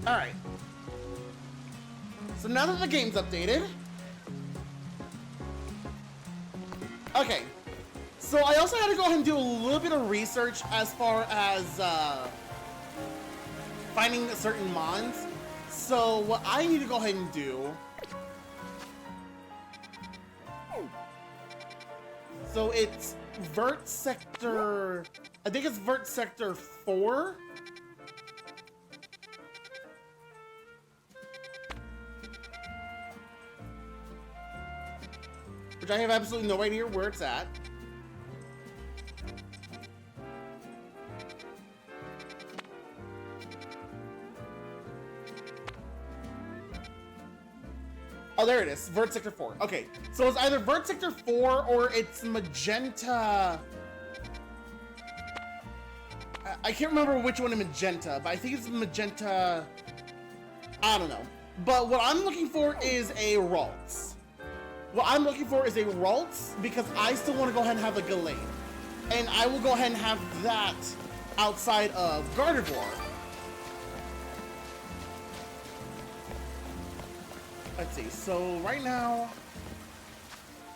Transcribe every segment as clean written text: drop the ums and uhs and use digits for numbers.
Alright. So now that the game's updated... Okay. So I also had to go ahead and do a little bit of research as far as finding certain mons. So what I need to go ahead and do... So it's Vert Sector... I think it's Vert Sector 4. Which I have absolutely no idea where it's at. Oh, there it is. Vert Sector 4. Okay, so it's either Vert Sector 4 or it's Magenta... I can't remember which one in Magenta, but I think it's Magenta... I don't know. But what I'm looking for is a Ralts. What I'm looking for is a Ralts because I still want to go ahead and have a Gallade. And I will go ahead and have that outside of Gardevoir. Let's see, so right now...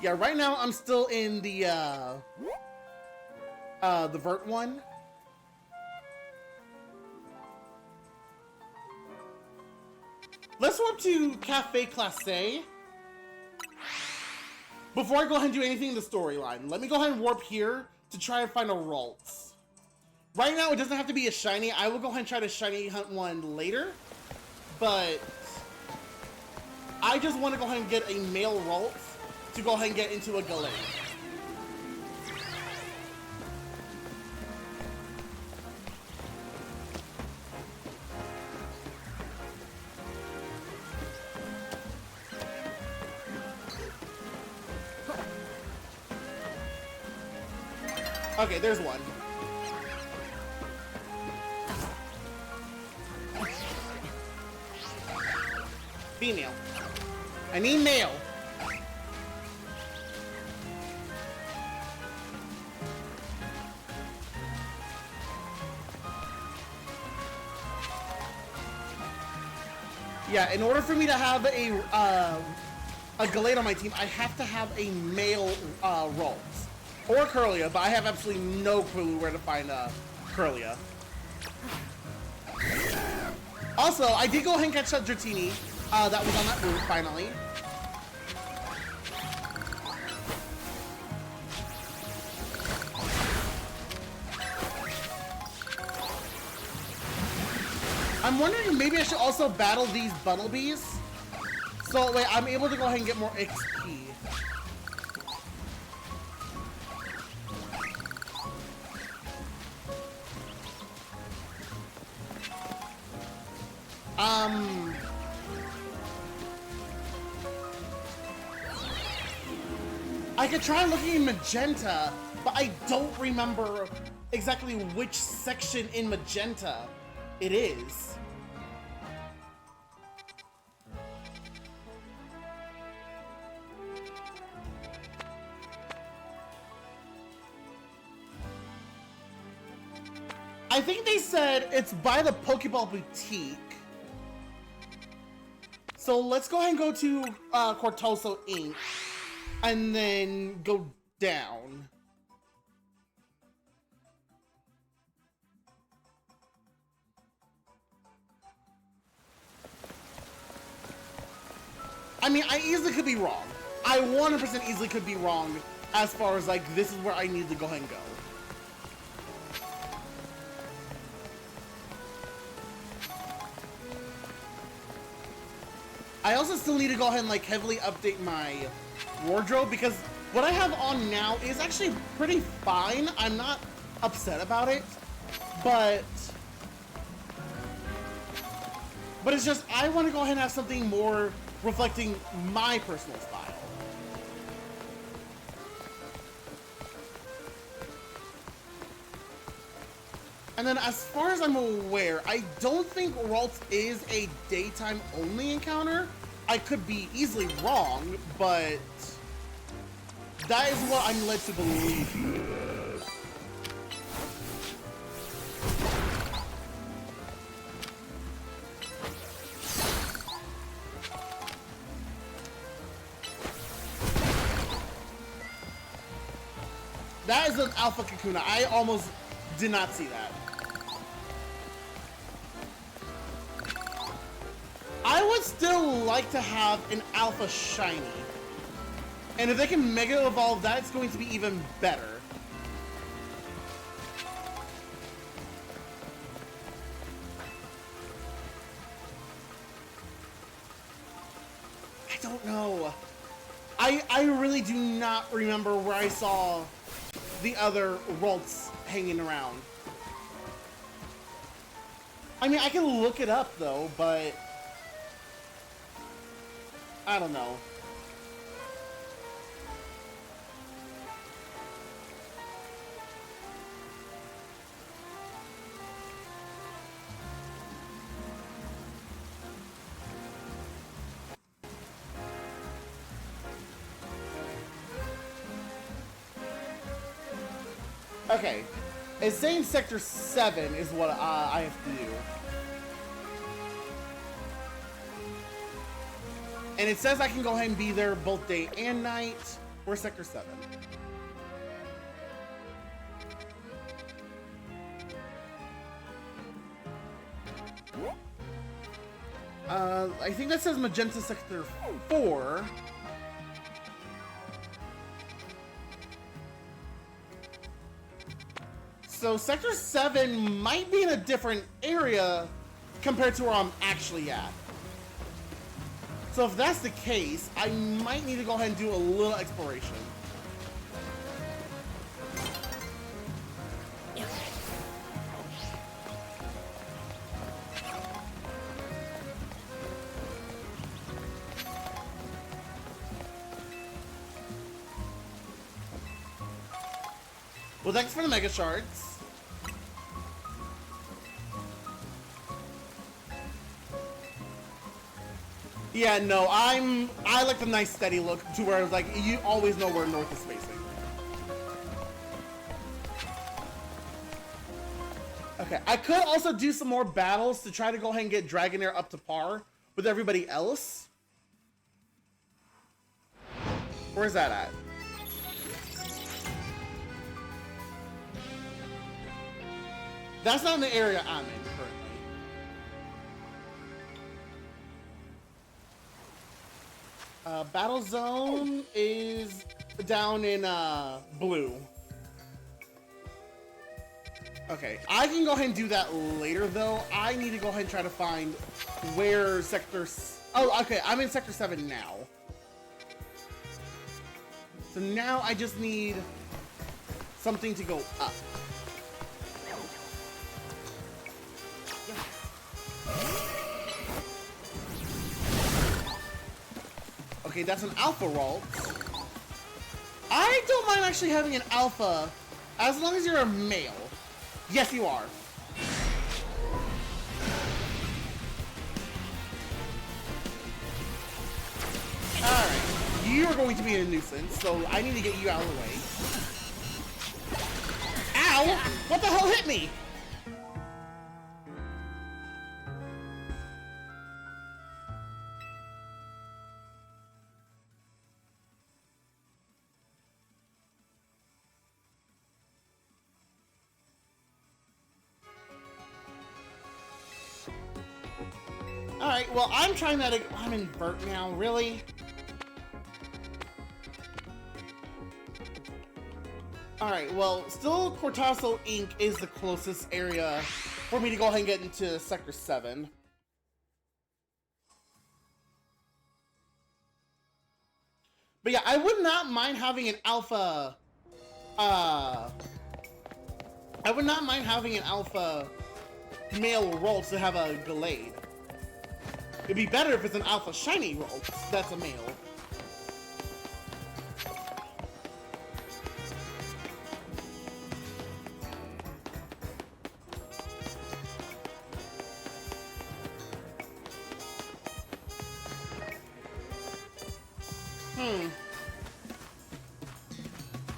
Yeah, right now I'm still in the Vert one. Let's go up to Cafe Classe. Before I go ahead and do anything in the storyline, let me go ahead and warp here to try and find a Ralts. Right now, it doesn't have to be a shiny. I will go ahead and try to shiny hunt one later. But I just want to go ahead and get a male Ralts to go ahead and get into a Gallade. Okay, there's one. Female. I need male. Yeah, in order for me to have a Gallade on my team, I have to have a male Ralts. Or Kirlia, but I have absolutely no clue where to find Kirlia. Also, I did go ahead and catch that Dratini that was on that route, finally. I'm wondering maybe I should also battle these Buttlebees. So wait, I'm able to go ahead and get more XP. I could try looking in Magenta, but I don't remember exactly which section in Magenta it is. I think they said it's by the Pokeball Boutique. So let's go ahead and go to Cortoso Inc. and then go down. I mean, I easily could be wrong. I 100% easily could be wrong as far as, like, this is where I need to go ahead and go. I also still need to go ahead and, like, heavily update my wardrobe because what I have on now is actually pretty fine. I'm not upset about it, but it's just I want to go ahead and have something more reflecting my personal style. And then as far as I'm aware, I don't think Ralts is a daytime only encounter. I could be easily wrong, but that is what I'm led to believe. That is an Alpha Kakuna. I almost did not see that. I would still like to have an Alpha Shiny. And if they can Mega Evolve that, it's going to be even better. I don't know. I really do not remember where I saw the other Ralts hanging around. I mean, I can look it up though, but I don't know. Okay, it's saying Sector 7 is what I have to do. And it says I can go ahead and be there both day and night for Sector 7. I think that says Magenta Sector 4. So Sector 7 might be in a different area compared to where I'm actually at. So if that's the case, I might need to go ahead and do a little exploration. Well, thanks for the Mega Shards. Yeah, no, I like the nice steady look to where it's like you always know where north is facing. Okay, I could also do some more battles to try to go ahead and get Dragonair up to par with everybody else. Where's that at? That's not in the area I'm in currently. Battle Zone is down in blue. Okay, I can go ahead and do that later though. I need to go ahead and try to find where Sector... Oh, okay, I'm in Sector 7 now. So now I just need something to go up. Okay, that's an Alpha Ralt. I don't mind actually having an Alpha, as long as you're a male. Yes, you are. Alright, you're going to be a nuisance, so I need to get you out of the way. Ow! What the hell hit me? Alright, well, I'm trying that. I'm in Vert now, really? Alright, well, still Cortasso Inc. is the closest area for me to go ahead and get into Sector 7. But yeah, I would not mind having an Alpha... I would not mind having an Alpha male Ralts to have a Gallade. It'd be better if it's an Alpha Shiny Ralts that's a male.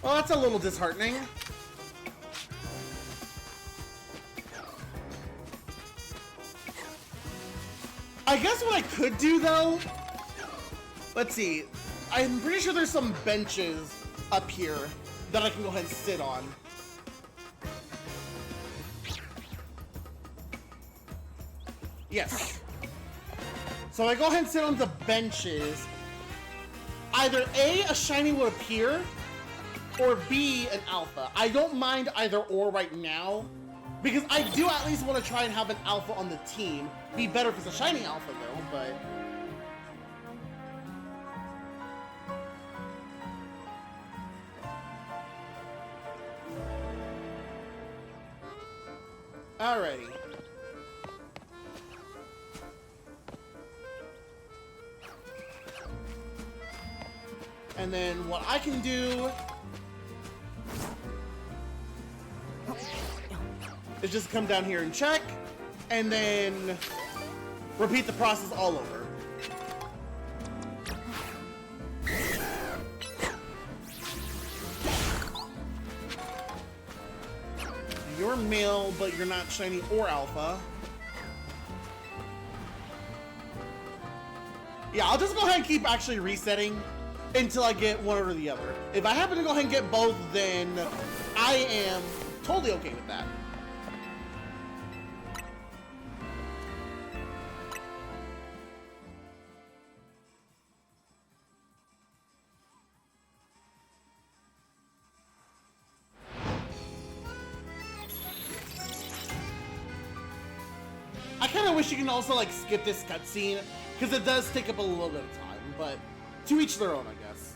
Well, that's a little disheartening. I guess what I could do, though... Let's see. I'm pretty sure there's some benches up here that I can go ahead and sit on. Yes. So I go ahead and sit on the benches. Either A, a shiny will appear, or B, an alpha. I don't mind either or right now, because I do at least want to try and have an alpha on the team. Be better if it's a shiny alpha though, but... Alrighty. And then what I can do is just come down here and check, and then repeat the process all over. You're male, but you're not shiny or alpha. Yeah, I'll just go ahead and keep actually resetting until I get one or the other. If I happen to go ahead and get both, then I am totally okay with that. I kind of wish you can also like skip this cutscene, because it does take up a little bit of time, but to each their own, I guess.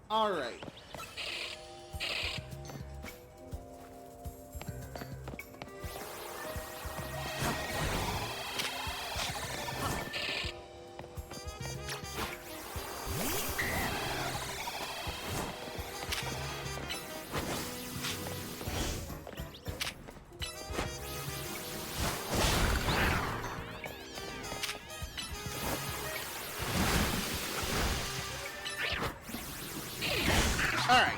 Alright. Alright.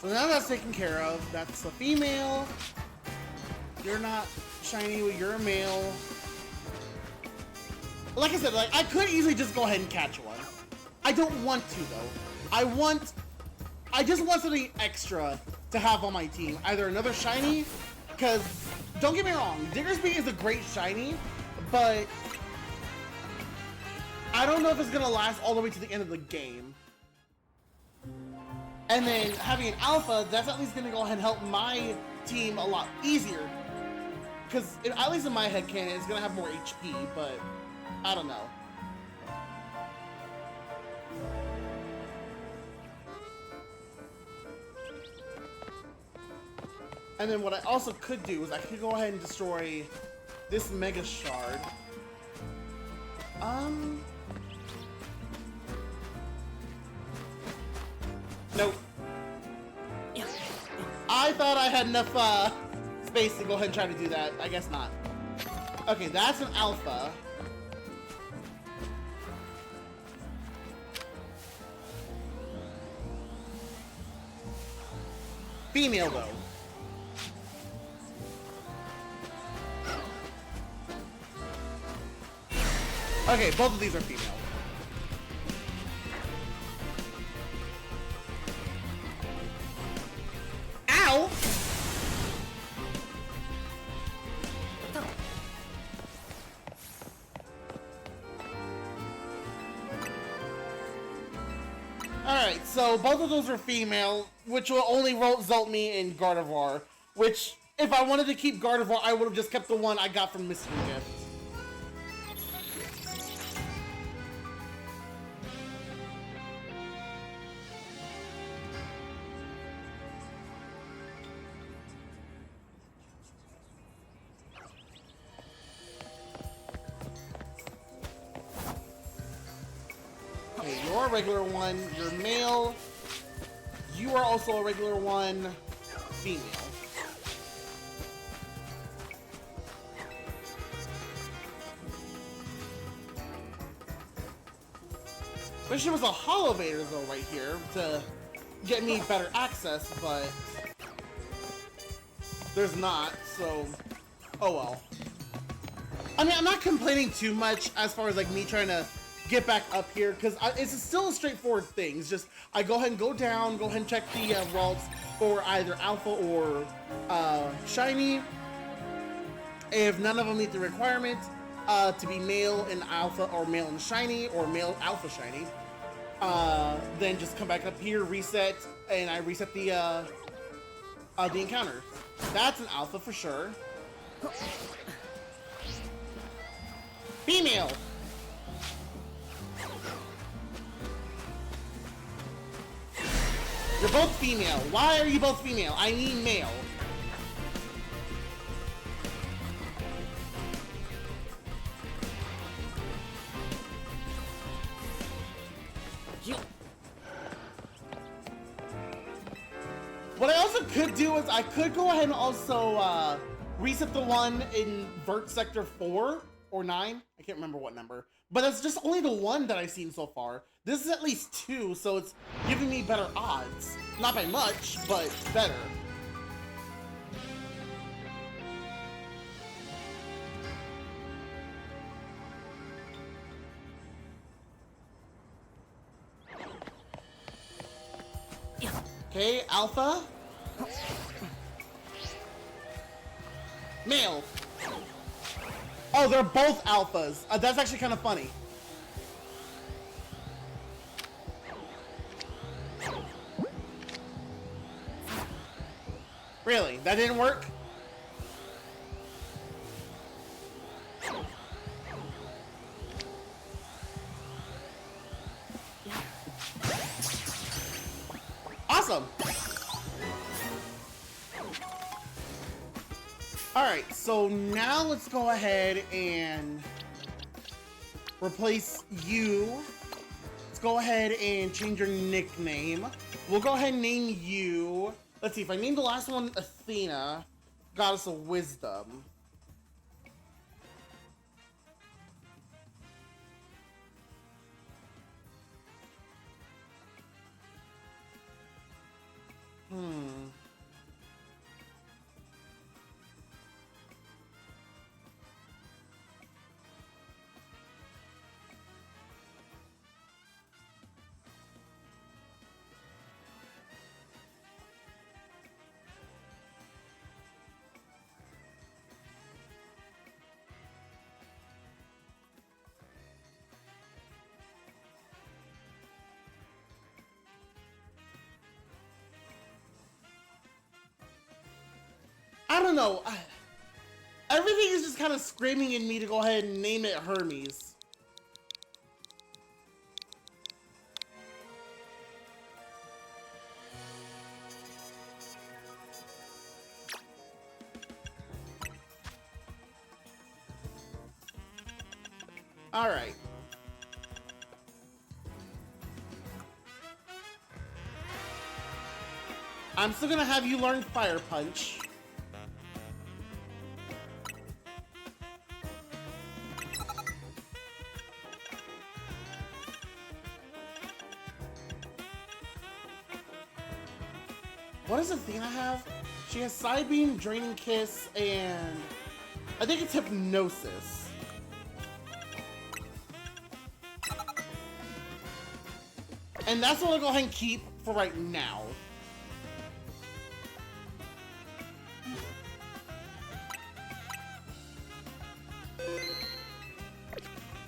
So now that's taken care of. That's a female. You're not shiny, you're a male. Like I said, like I could easily just go ahead and catch one. I don't want to though. I just want something extra to have on my team. Either another shiny, because don't get me wrong, Diggersby is a great shiny, but I don't know if it's gonna last all the way to the end of the game. And then having an alpha, that's at least gonna go ahead and help my team a lot easier. Because at least in my headcanon, it's gonna have more HP, but I don't know. And then what I also could do is I could go ahead and destroy this Mega Shard. Nope. I thought I had enough space to go ahead and try to do that. I guess not. Okay, that's an alpha. Female though. Okay, both of these are female. Ow! Alright, so both of those are female, which will only result me in Gardevoir, which, if I wanted to keep Gardevoir, I would have just kept the one I got from Mystery Gift. Okay, you're a regular one, you're male, you are also a regular one, female. Wish there was a Holovator though right here to get me better access, but there's not, so oh well. I mean, I'm not complaining too much as far as like me trying to get back up here, because it's still a straightforward thing. It's just I go ahead and go down, go ahead and check the vaults for either alpha or shiny. If none of them meet the requirement to be male in alpha or male in shiny or male alpha shiny, then just come back up here, reset, and I reset the encounter. That's an alpha for sure. Female. You're both female. Why are you both female? I need male. What I also could do is I could go ahead and also reset the one in Vert Sector 4 or 9. I can't remember what number. But that's just only the one that I've seen so far. This is at least 2, so it's giving me better odds. Not by much, but better. Okay, alpha. Male. Oh, they're both alphas. That's actually kind of funny. Really? That didn't work? Awesome. Alright, so now let's go ahead and replace you. Let's go ahead and change your nickname. We'll go ahead and name you... Let's see, if I name the last one Athena, Goddess of Wisdom. I don't know. Everything is just kind of screaming in me to go ahead and name it Hermes. All right. I'm still gonna have you learn Fire Punch. What does Athena have? She has Side Beam, Draining Kiss, and I think it's Hypnosis. And that's what I'll go ahead and keep for right now.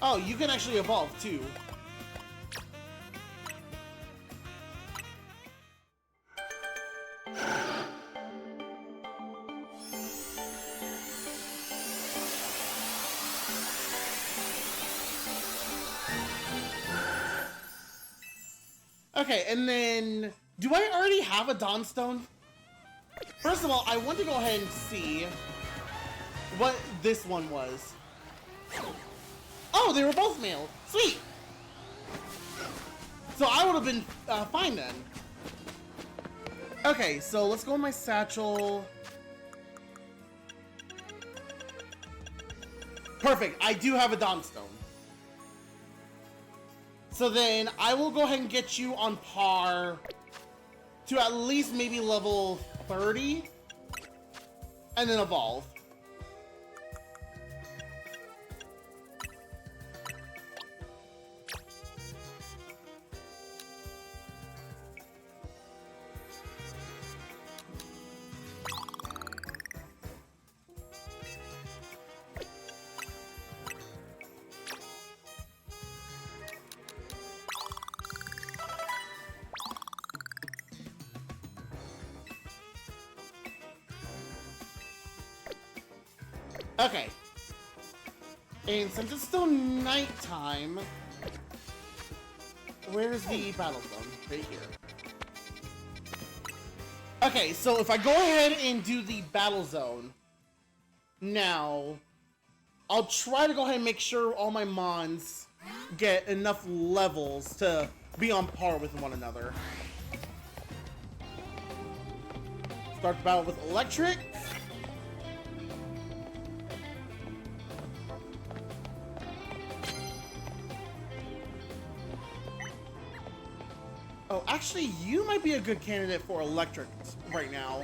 Oh, you can actually evolve too. Okay, and then, do I already have a Dawnstone? First of all, I want to go ahead and see what this one was. Oh, they were both male. Sweet! So I would have been fine then. Okay, so let's go in my satchel. Perfect, I do have a Dawnstone. So then, I will go ahead and get you on par to at least maybe level 30, and then evolve. Okay. And since it's still nighttime, where's the battle zone? Right here. Okay, so if I go ahead and do the battle zone, now, I'll try to go ahead and make sure all my mons get enough levels to be on par with one another. Start the battle with electric. Oh, actually, you might be a good candidate for electric right now.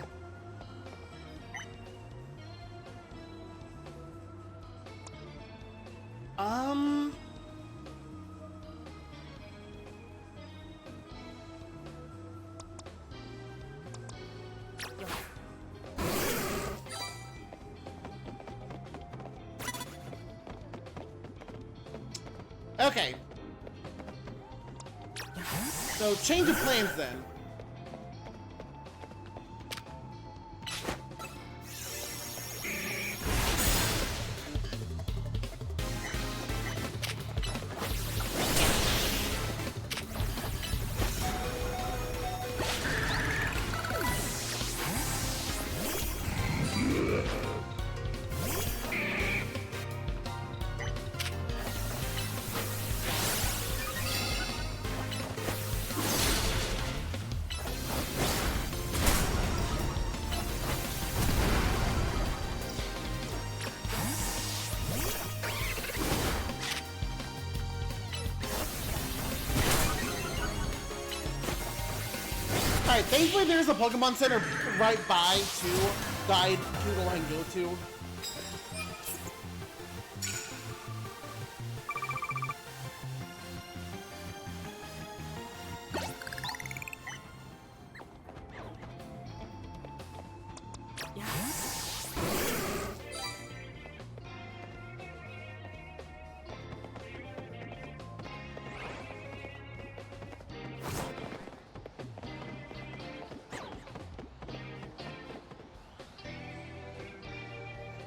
Okay. So, change of plans then. Alright, thankfully there's a Pokemon Center right by, too, that I can go ahead and go to.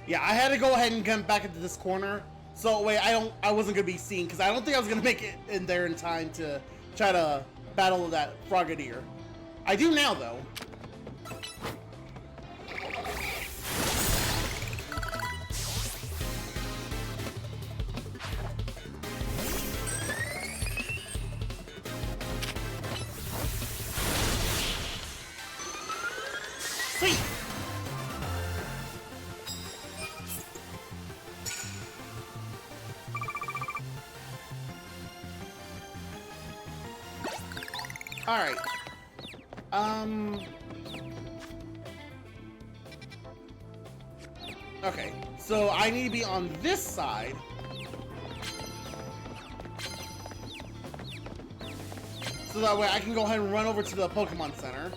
Yeah, I had to go ahead and come back into this corner, so wait, I wasn't gonna be seen because I don't think I was gonna make it in there in time to try to battle that Frogadier. I do now, though. Sweet. Alright. Okay, so I need to be on this side. So that way I can go ahead and run over to the Pokemon Center.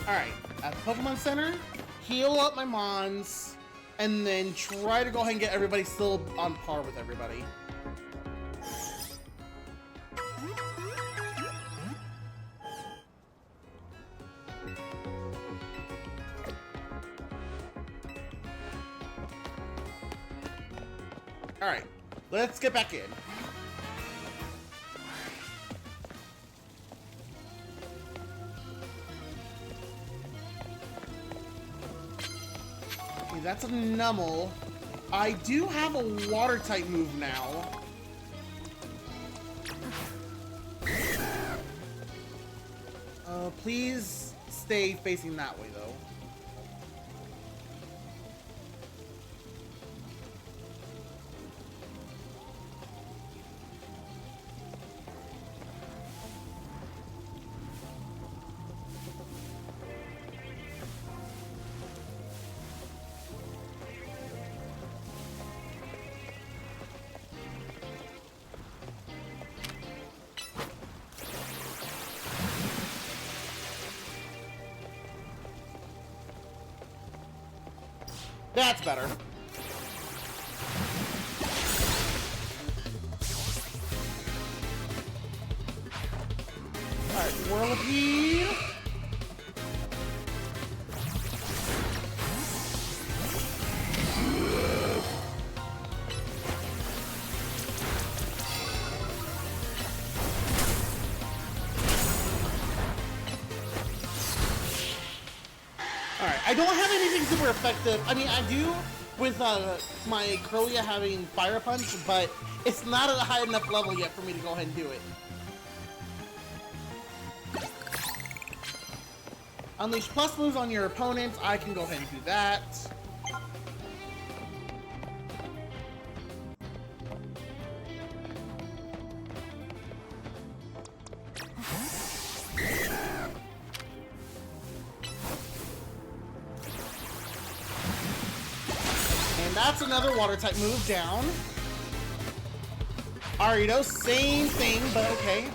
Alright, at the Pokemon Center, heal up my Mons, and then try to go ahead and get everybody still on par with everybody. Alright, let's get back in. Okay, that's a Numel. I do have a Water-type move now. Please stay facing that way, though. That's better. Alright, Whirlipede. Alright, I don't have anything super effective. I mean, I do with my Kirlia having Fire Punch, but it's not at a high enough level yet for me to go ahead and do it. Unleash plus moves on your opponents. I can go ahead and do that. And that's another water type move down. Ariados, same thing, but okay.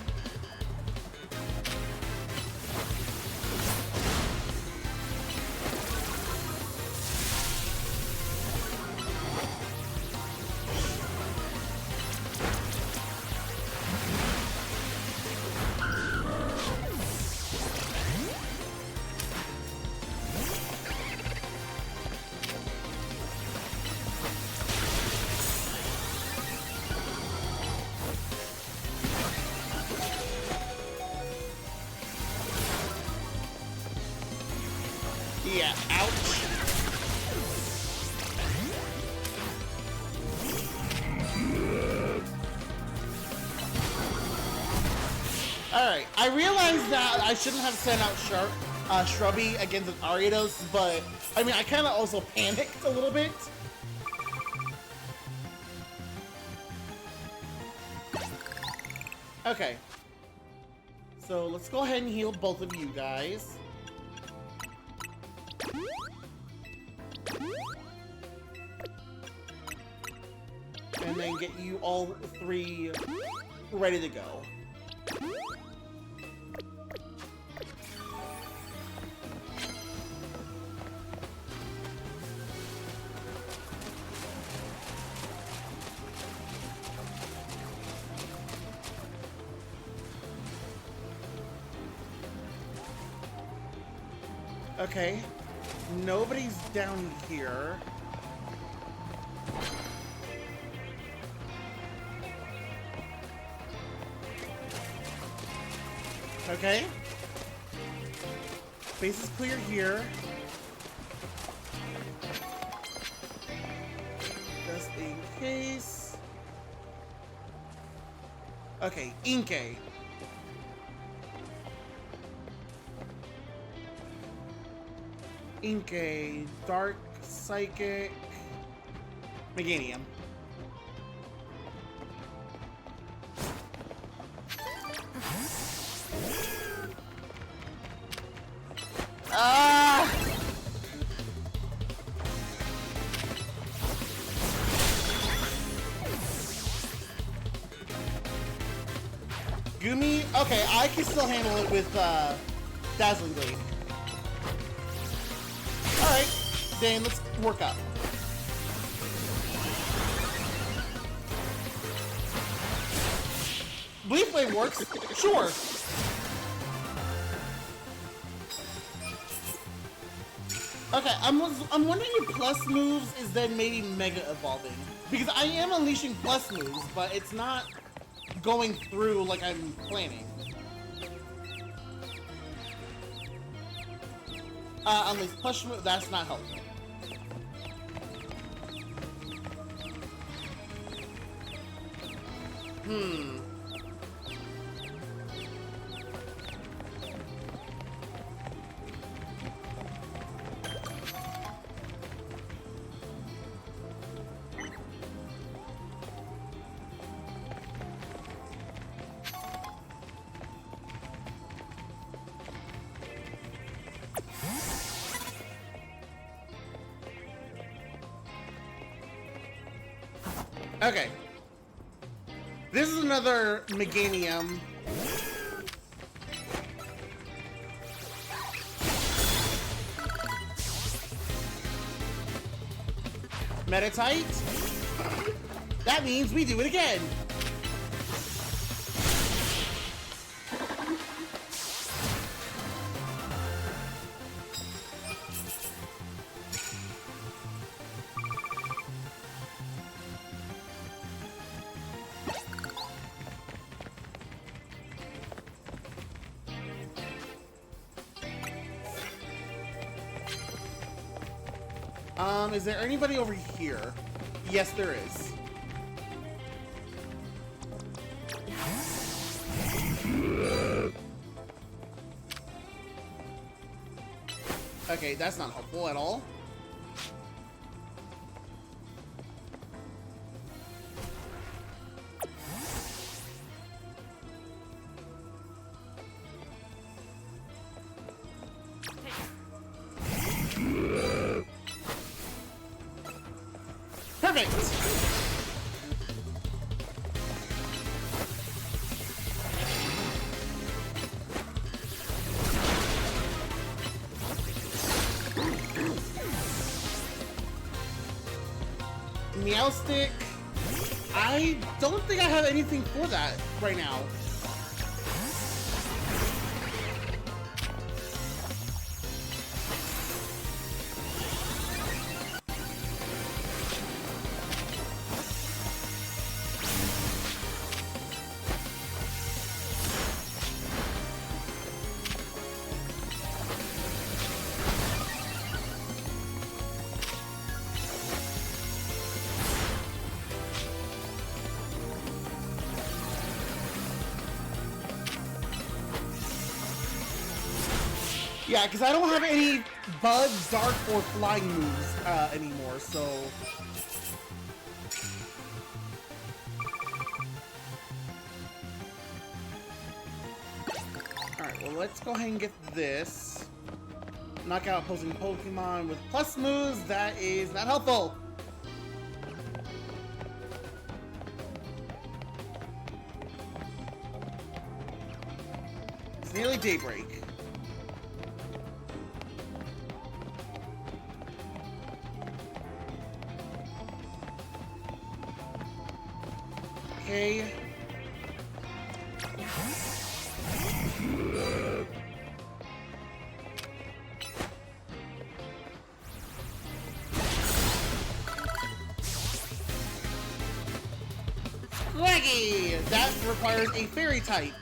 Yeah, ouch. Alright, I realized that I shouldn't have sent out Shrubby against an Ariados, but I mean, I kind of also panicked a little bit. Okay. So let's go ahead and heal both of you guys. And then get you all three ready to go. Okay, nobody's down here. Okay. Base is clear here. Just in case. Okay, Inkay. Inkay, Dark Psychic, Meganium. Ah! Gumi? Okay, I can still handle it with Dazzling Blade. Alright, then let's work up. Bleed Blade works? Sure. Okay, I'm wondering if plus moves is then maybe mega evolving. Because I am unleashing plus moves, but it's not going through like I'm planning. Unleash push move, that's not helpful. Okay. This is another Meganium. Metatite. That means we do it again. Is there anybody over here? Yes, there is. Okay, that's not helpful at all. Perfect! Meowstic. I don't think I have anything for that right now. Yeah, because I don't have any Bug, Dark, or Flying moves anymore, so... Alright, well let's go ahead and get this. Knock out opposing Pokemon with plus moves, that is not helpful! It's nearly daybreak. Okay. Scraggy! That requires a fairy type.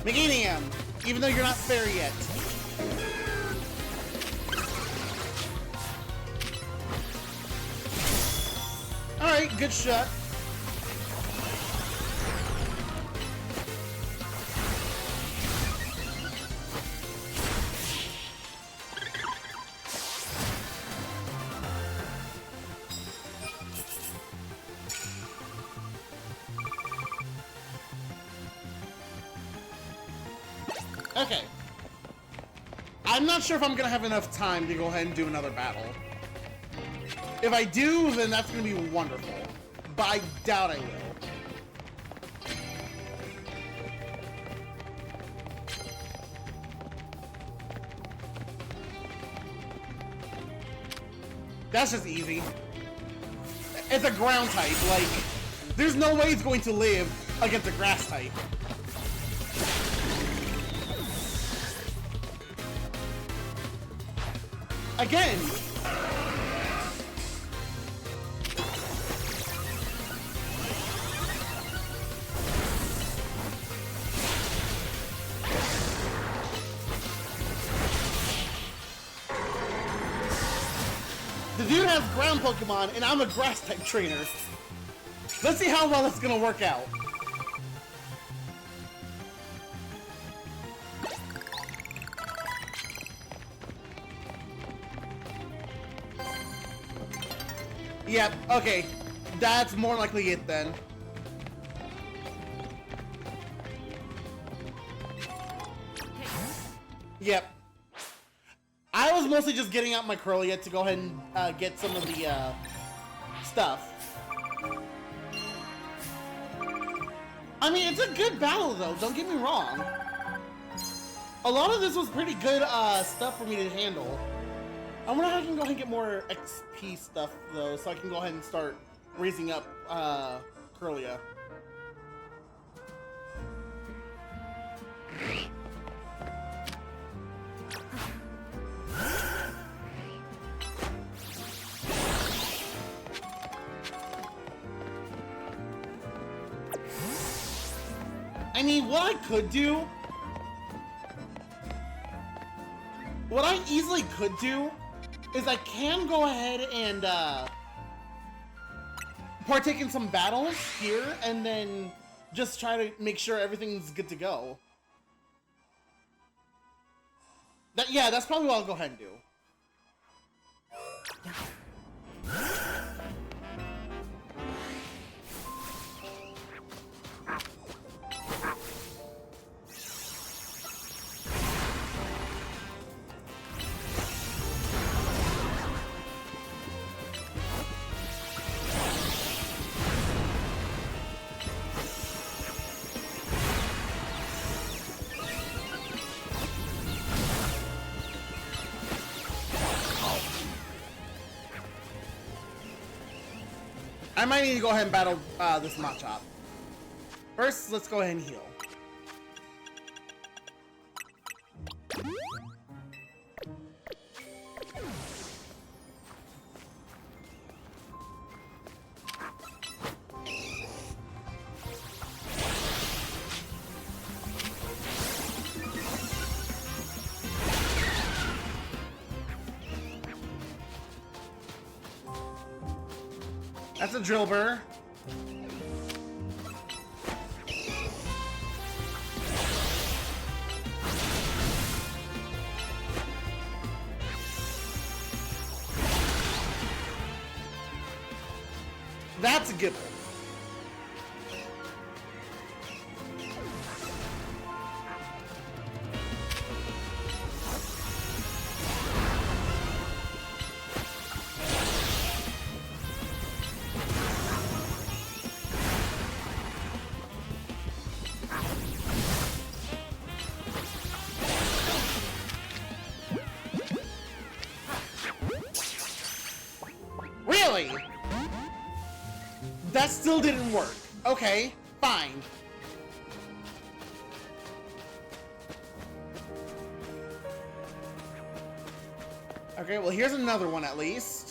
Meganium, even though you're not fairy yet. Alright, good shot. Okay. I'm not sure if I'm gonna have enough time to go ahead and do another battle. If I do, then that's gonna be wonderful. But I doubt I will. That's just easy. It's a ground type, like, there's no way it's going to live against a grass type. Again! The dude has ground Pokemon, and I'm a grass type trainer. Let's see how well that's gonna work out. Yep, okay. That's more likely it then. Yep. I was mostly just getting out my Curlia to go ahead and get some of the stuff. I mean, it's a good battle though, don't get me wrong. A lot of this was pretty good stuff for me to handle. I wonder how I can go ahead and get more XP stuff, though, so I can go ahead and start raising up, Curlia. I mean, what I could do... What I easily could do is I can go ahead and partake in some battles here and then just try to make sure everything's good to go. Yeah, that's probably what I'll go ahead and do. I might need to go ahead and battle this Machop. First, let's go ahead and heal. That's a Drillbur. That's a good one. Really? That still didn't work. Okay, fine. Okay, well here's another one at least.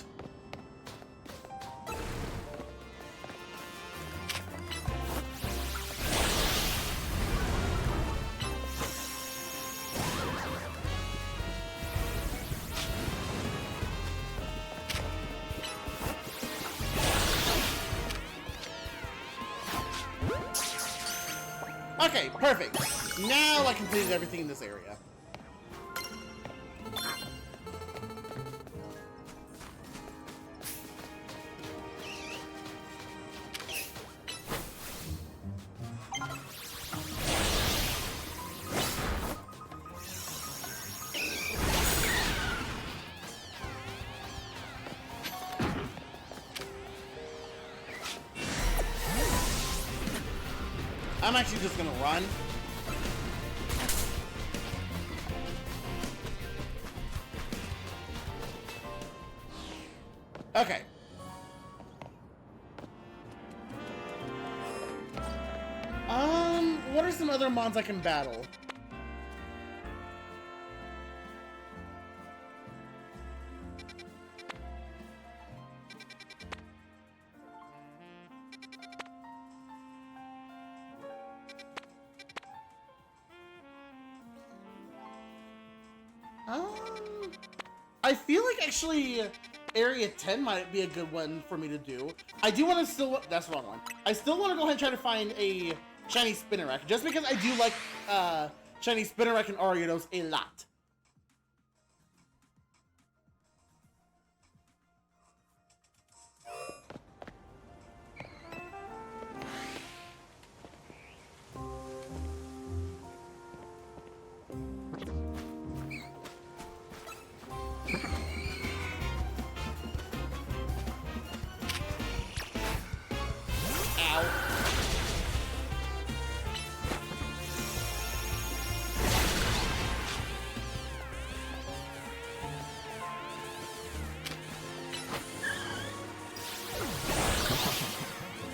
Okay, perfect. Now I completed everything in this area. I'm actually just gonna run. Okay. What are some other mons I can battle? I feel like actually Area 10 might be a good one for me to do. I do want to still... That's the wrong one. I still want to go ahead and try to find a shiny Spinarak, just because I do like shiny Spinarak and Ariados a lot.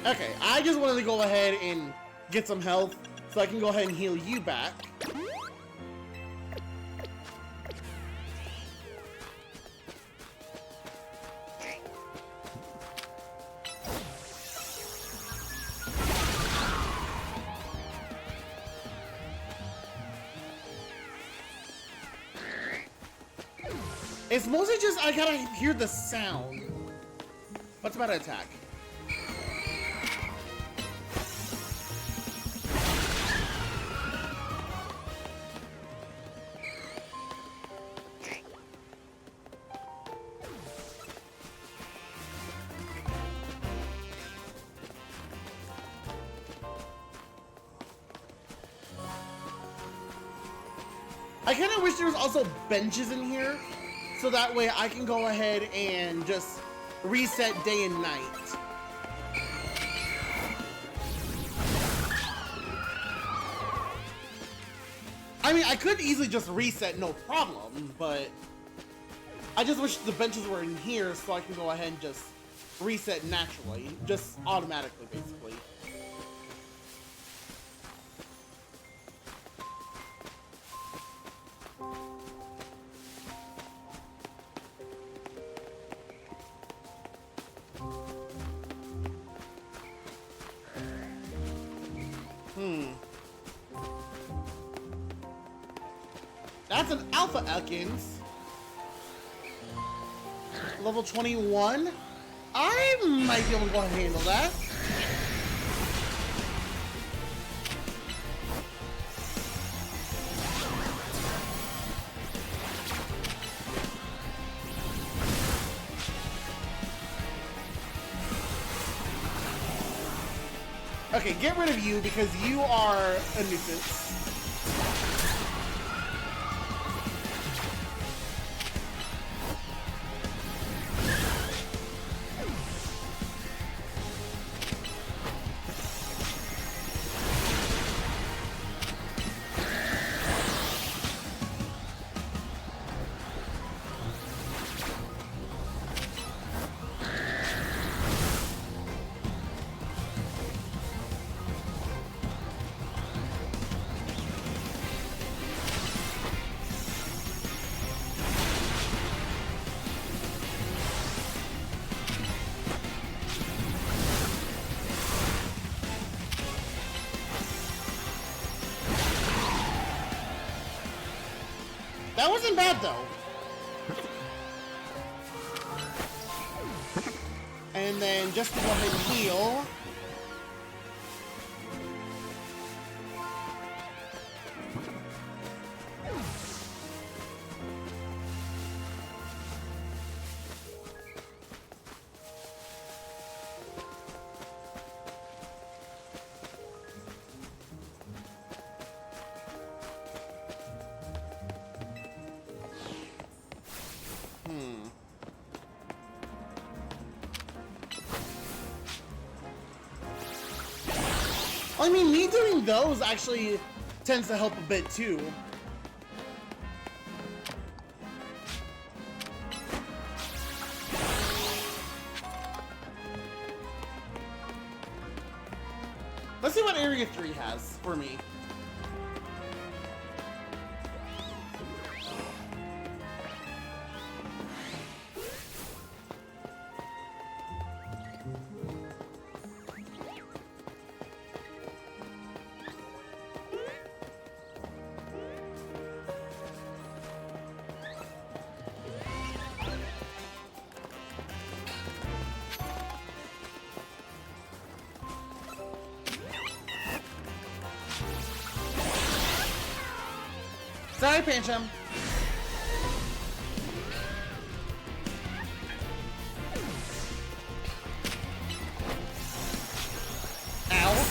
Okay, I just wanted to go ahead and get some health so I can go ahead and heal you back. It's mostly just I gotta hear the sound. What's about to attack? I kind of wish there was also benches in here, so that way I can go ahead and just reset day and night. I mean, I could easily just reset, no problem, but I just wish the benches were in here so I can go ahead and just reset naturally, just automatically, basically. That's an Alpha Ekans. Level 21. I might be able to go ahead and handle that. Okay, get rid of you because you are a nuisance. That wasn't bad though. And then just to go ahead and heal. I mean, me doing those actually tends to help a bit too. Let's see what Area 3 has for me. Sorry, Pancham. Ow.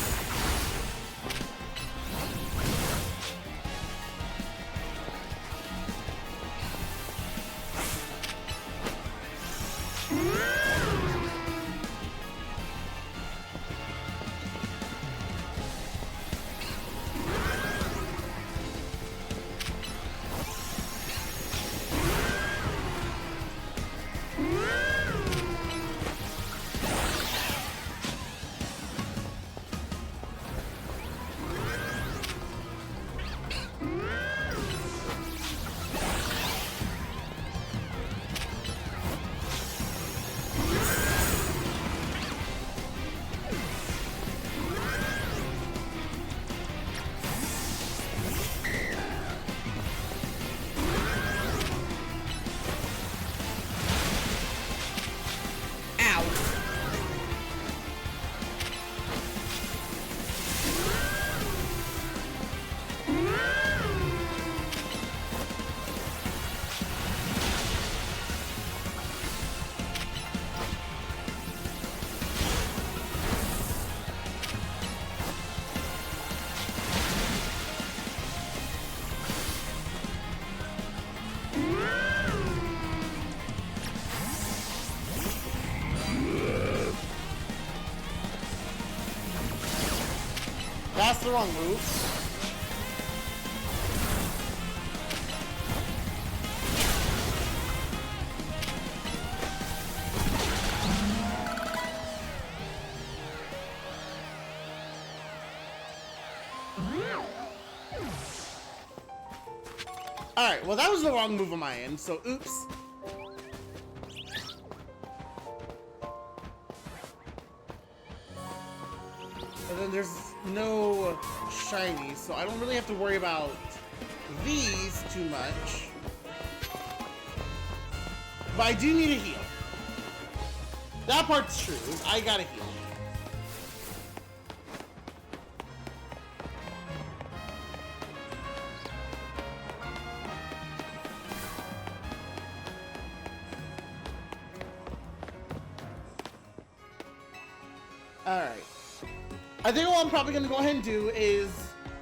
That's the wrong move. Alright, well that was the wrong move on my end, so oops. And then there's no shiny, so I don't really have to worry about these too much. But I do need a heal. That part's true. I gotta heal. Alright. I think what I'm probably going to go ahead and do is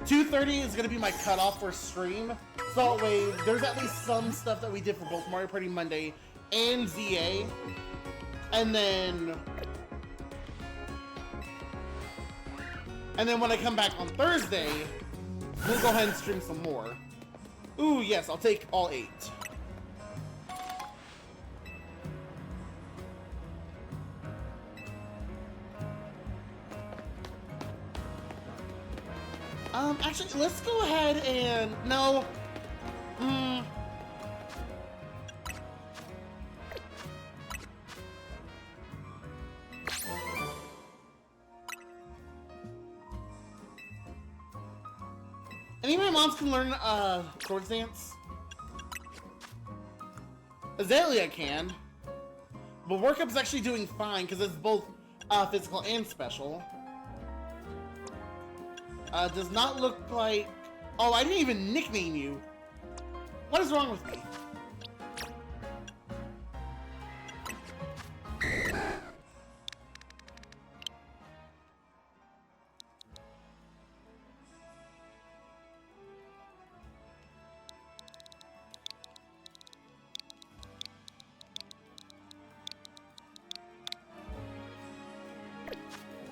2:30 is going to be my cutoff for stream. So that way, there's at least some stuff that we did for both Mario Party Monday and ZA. And then when I come back on Thursday, we'll go ahead and stream some more. Ooh, yes, I'll take all 8. Actually, let's go ahead and... No. Any of my moms can learn, Swords Dance? Azalea can. But Work Up's actually doing fine, because it's both, physical and special. Does not look like... Oh, I didn't even nickname you. What is wrong with me?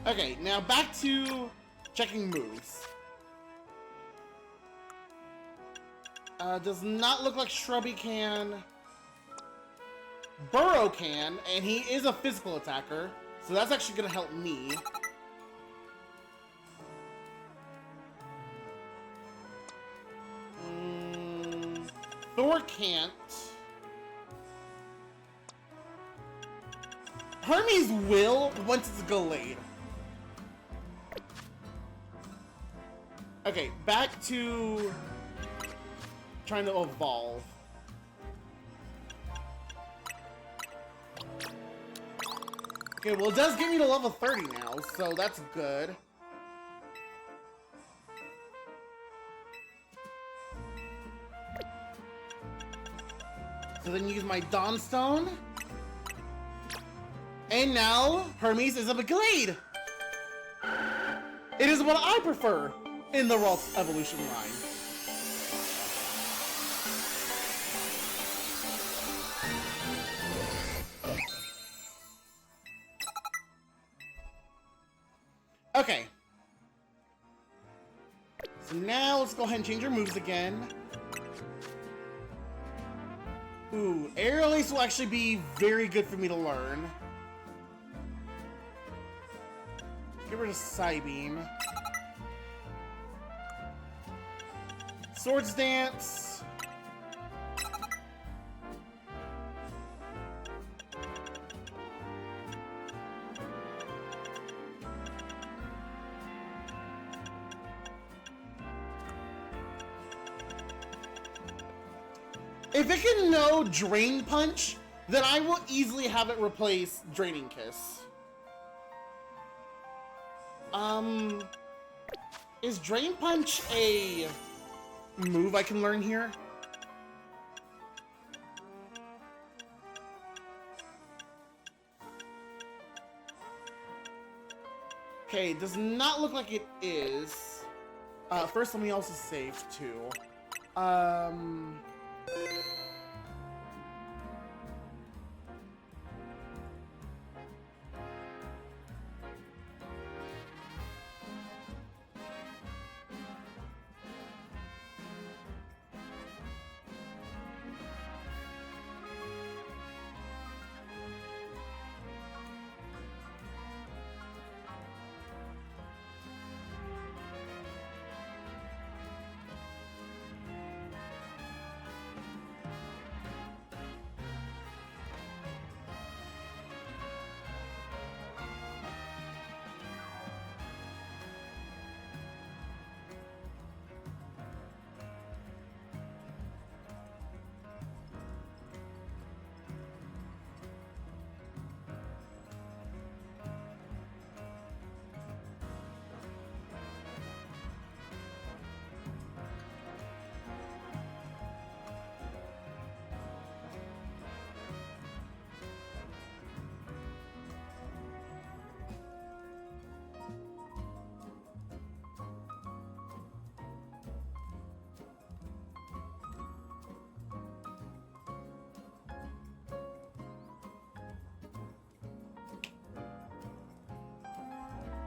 Okay, now back to checking moves. Does not look like Shrubby can. Burrow can, and he is a physical attacker, so that's actually gonna help me. Thor can't. Hermes will once it's Gallade. Okay, back to trying to evolve. Okay, well it does get me to level 30 now, so that's good. So then use my Dawnstone. And now, Hermes is a Gallade! It is what I prefer in the Ralts evolution line. Okay. So now let's go ahead and change our moves again. Ooh, Aerial Ace will actually be very good for me to learn. Get rid of Psybeam. Swords Dance. If it can know Drain Punch, then I will easily have it replace Draining Kiss. Is Drain Punch a move I can learn here? Okay, does not look like it is. First, let me also save too.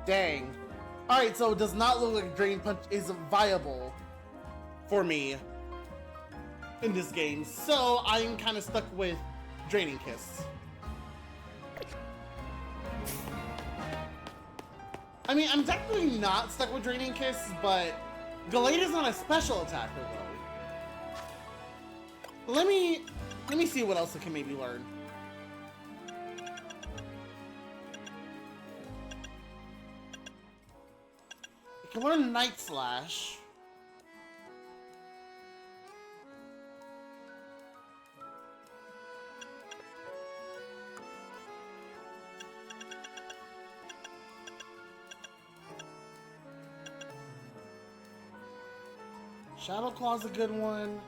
Dang. Alright, so it does not look like Draining Punch is viable for me in this game. So I'm kind of stuck with Draining Kiss. I mean, I'm technically not stuck with Draining Kiss, but Gallade is not a special attacker, though. Let me see what else I can maybe learn. I can learn Night Slash. Shadow Claw's a good one.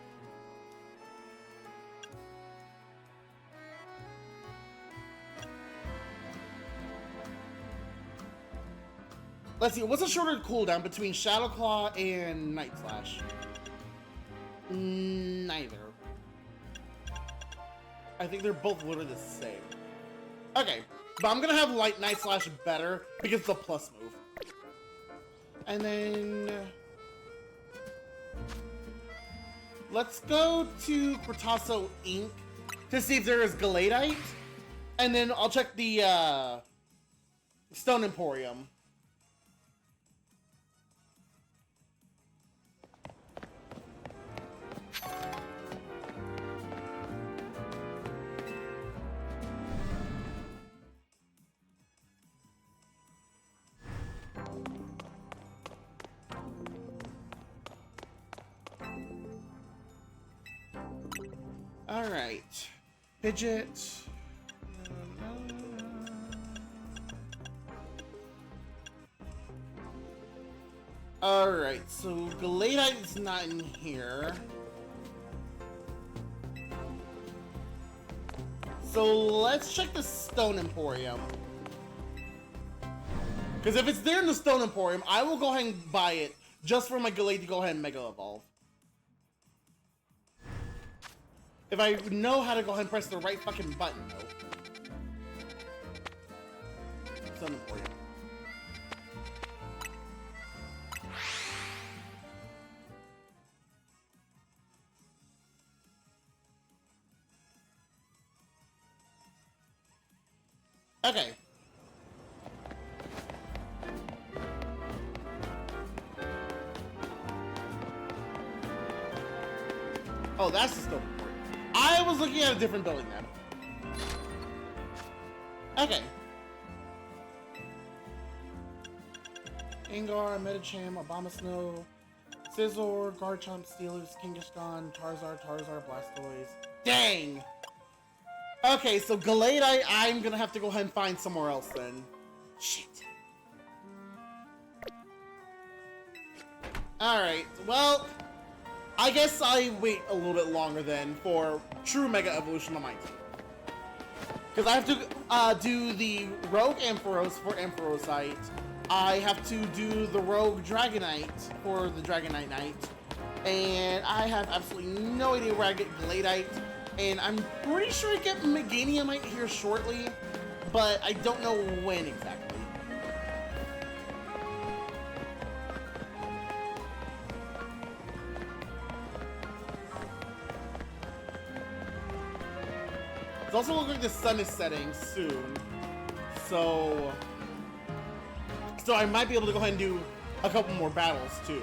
Let's see, what's a shorter cooldown between Shadow Claw and Night Slash? Neither. I think they're both literally the same. Okay, but I'm gonna have Night Slash better because it's a plus move. And then let's go to Quirtasso Inc. to see if there is Galadite. And then I'll check the Stone Emporium. Alright. Pidget. Alright, so Galadite is not in here. So let's check the Stone Emporium. Because if it's there in the Stone Emporium, I will go ahead and buy it just for my Gallade to go ahead and Mega Evolve. If I know how to go ahead and press the right fucking button, though. Stone Emporium. Okay. Oh, that's the Stone Emporium. I was looking at a different building then. Okay. Gengar, Medicham, Abomasnow, Scizor, Garchomp, Steelers, Kangaskhan, Charizard, Blastoise. Dang! Okay, so Gallade, I'm gonna have to go ahead and find somewhere else then. Shit. Alright, well, I guess I wait a little bit longer then for true Mega Evolution on my team. Because I have to do the Rogue Ampharos for Ampharosite. I have to do the Rogue Dragonite for the Dragonite Knight. And I have absolutely no idea where I get Gladite. And I'm pretty sure I get Meganiumite here shortly, but I don't know when exactly. It also looks like the sun is setting soon, so I might be able to go ahead and do a couple more battles too.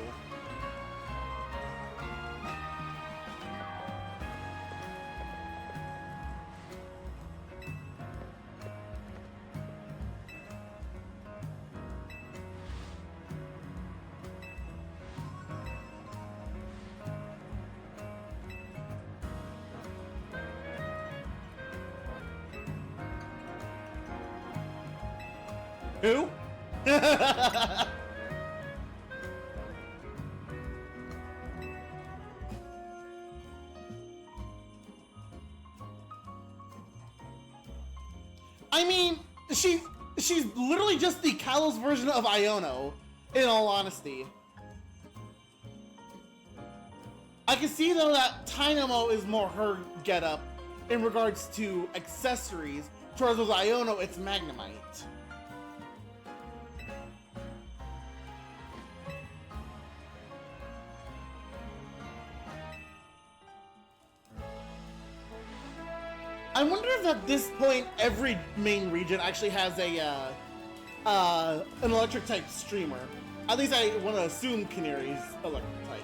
Who? I mean, she's literally just the Kalos version of Iono, in all honesty. I can see though that Tynamo is more her getup in regards to accessories, whereas with Iono it's Magnemite. I wonder if at this point every main region actually has a an electric type streamer. At least I want to assume Canary's electric type.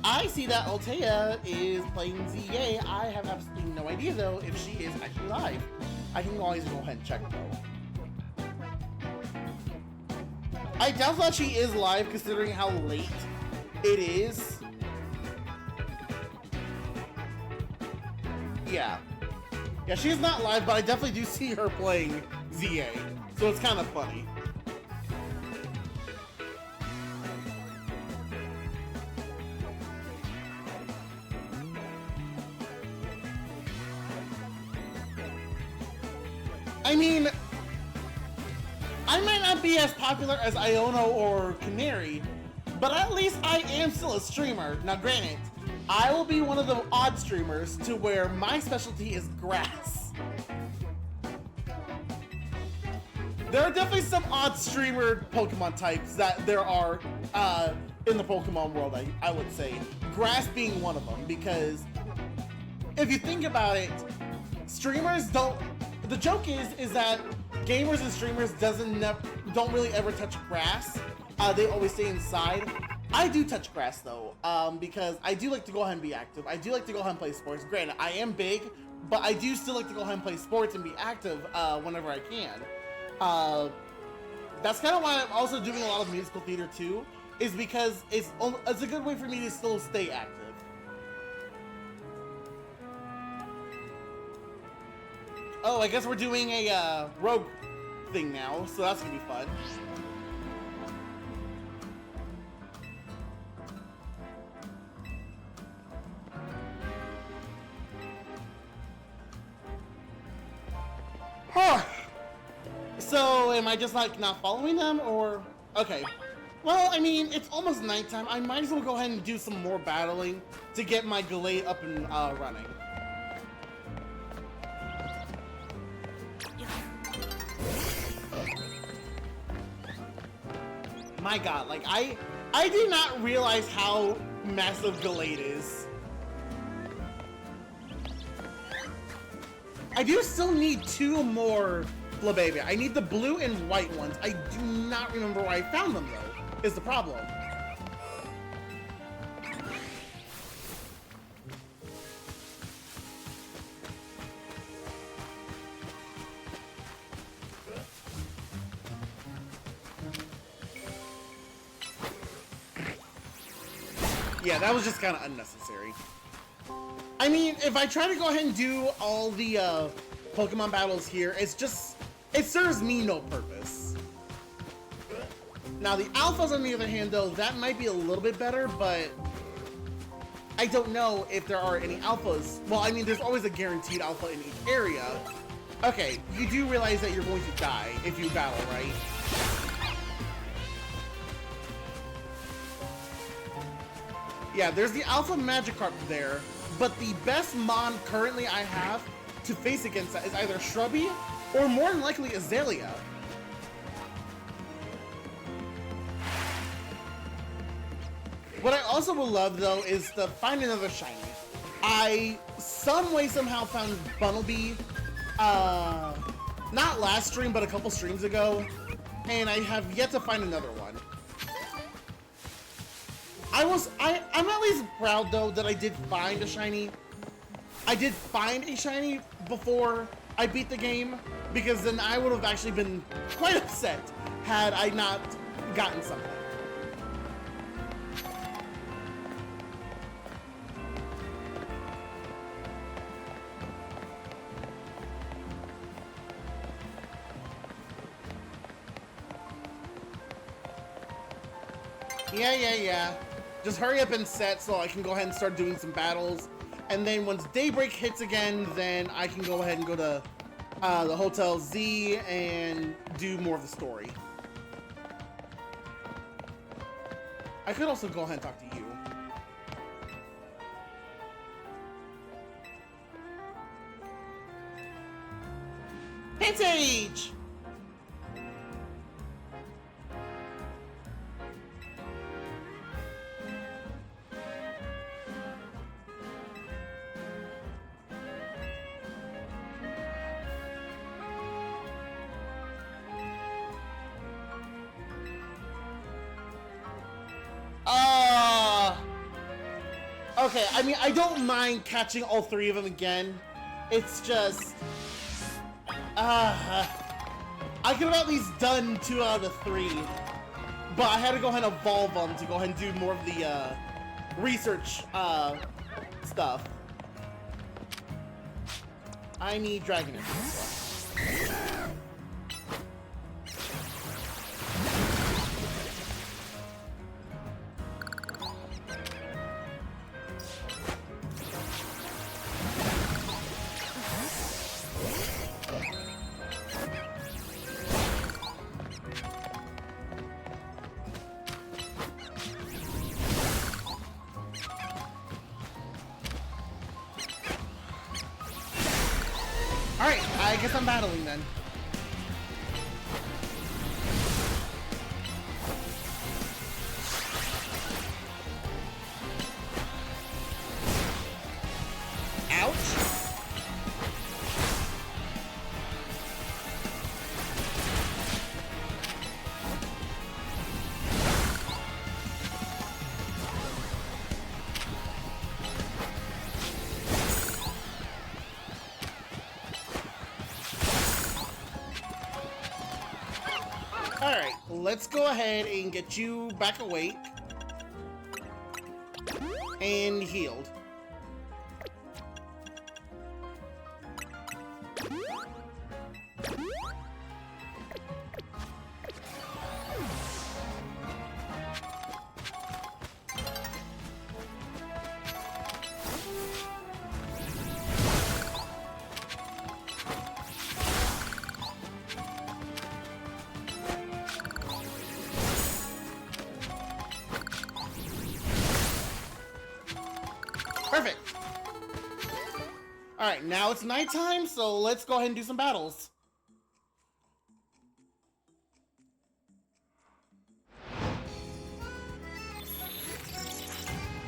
I see that Altea is playing ZA. I have absolutely no idea though if she is actually live. I can always go ahead and check though. I doubt that she is live considering how late it is. Yeah. Yeah, she is not live, but I definitely do see her playing ZA. So it's kind of funny. I mean, I might not be as popular as Iono or Canary, but at least I am still a streamer. Now granted, I will be one of the odd streamers to where my specialty is grass. There are definitely some odd streamer Pokemon types that there are in the Pokemon world, I would say. Grass being one of them, because if you think about it, streamers don't... The joke is that gamers and streamers don't really ever touch grass. They always stay inside. I do touch grass though, because I do like to go ahead and be active. I do like to go ahead and play sports. Granted, I am big, but I do still like to go ahead and play sports and be active whenever I can. That's kind of why I'm also doing a lot of musical theater too, is because it's a good way for me to still stay active. Oh, I guess we're doing a rogue thing now, so that's gonna be fun. Huh. So, am I just like not following them, or... Okay. Well, I mean, it's almost nighttime. I might as well go ahead and do some more battling to get my Gallade up and running. My god, like, I did not realize how massive Gallade is. I do still need 2 more Flabébé. I need the blue and white ones. I do not remember where I found them, though, is the problem. Yeah, that was just kind of unnecessary. I mean, if I try to go ahead and do all the Pokemon battles here, it serves me no purpose. Now, the Alphas, on the other hand, though, that might be a little bit better, but I don't know if there are any Alphas. Well, I mean, there's always a guaranteed Alpha in each area. Okay, you do realize that you're going to die if you battle, right? Yeah, there's the Alpha Magikarp there, but the best Mon currently I have to face against that is either Shrubby or more than likely Azalea. What I also would love though is to find another shiny. I some way somehow found Bunnelby, not last stream but a couple streams ago, and I have yet to find another one. I'm at least proud though that I did find a shiny. I did find a shiny before I beat the game, because then I would have actually been quite upset had I not gotten something. Yeah. Just hurry up and set so I can go ahead and start doing some battles. And then once Daybreak hits again, then I can go ahead and go to the Hotel Z and do more of the story. I could also go ahead and talk to you. Vintage! Okay, I mean, I don't mind catching all three of them again. It's just... I could have at least done 2 out of 3. But I had to go ahead and evolve them to go ahead and do more of the, research, stuff. I need Dragon Energy. Alright, I guess I'm battling then. Ouch. Alright, let's go ahead and get you back awake. And healed. Perfect. Alright, now it's nighttime, so let's go ahead and do some battles.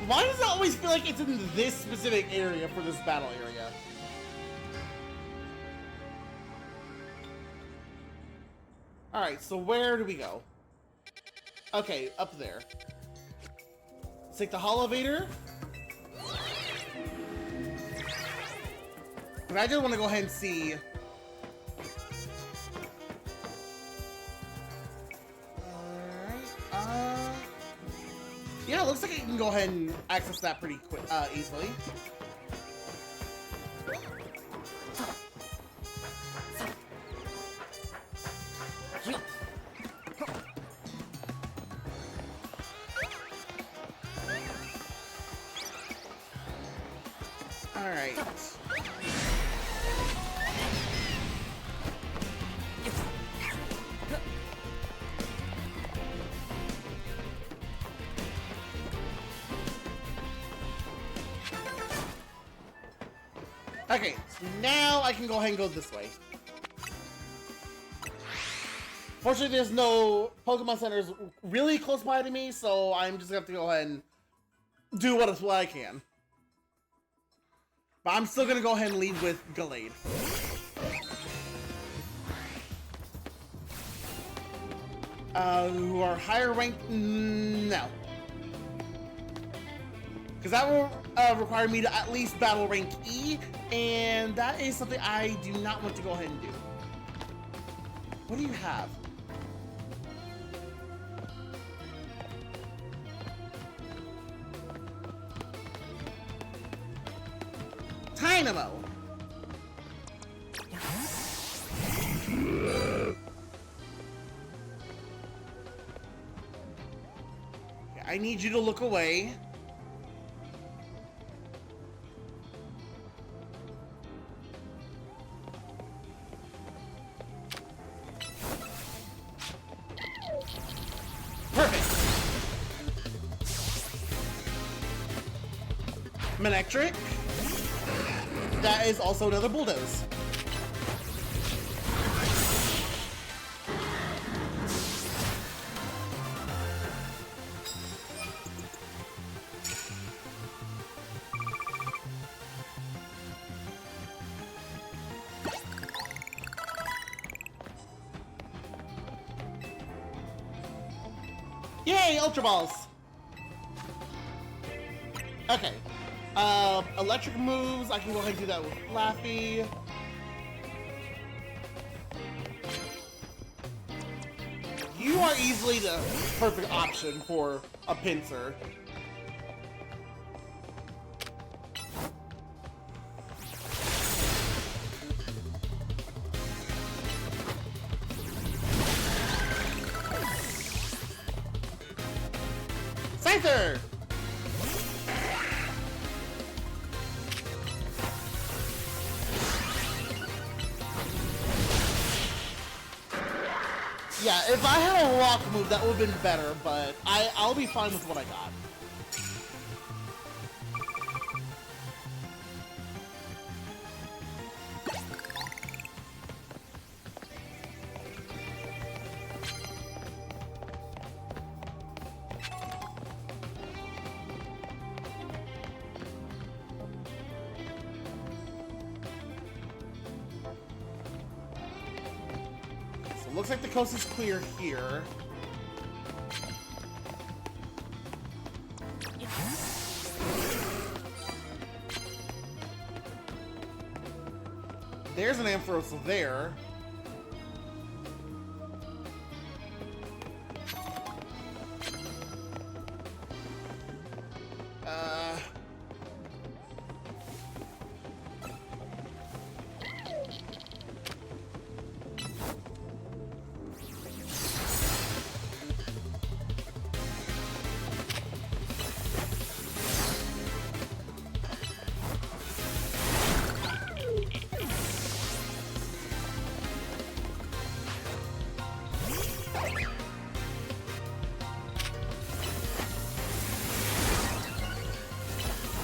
Why does it always feel like it's in this specific area for this battle area? Alright, so where do we go? Okay, up there. Let's take the Holovator. But I just want to go ahead and see. Alright, yeah, it looks like I can go ahead and access that pretty quick, easily. Alright. Okay, so now I can go ahead and go this way. Fortunately, there's no Pokemon centers really close by to me, so I'm just gonna have to go ahead and do what I can. But I'm still gonna go ahead and lead with Gallade. Who are higher ranked? No. Because that will require me to at least battle rank E, and that is something I do not want to go ahead and do. What do you have? Tynamo! I need you to look away. Manectric. That is also another Bulldoze. Yay, Ultra Balls! Okay. Electric moves, I can go ahead and do that with Flaffy. You are easily the perfect option for a Pinsir. Scyther! Yeah, if I had a rock move, that would have been better, but I'll be fine with what I got. Looks like the coast is clear here. There's an Ampharos there.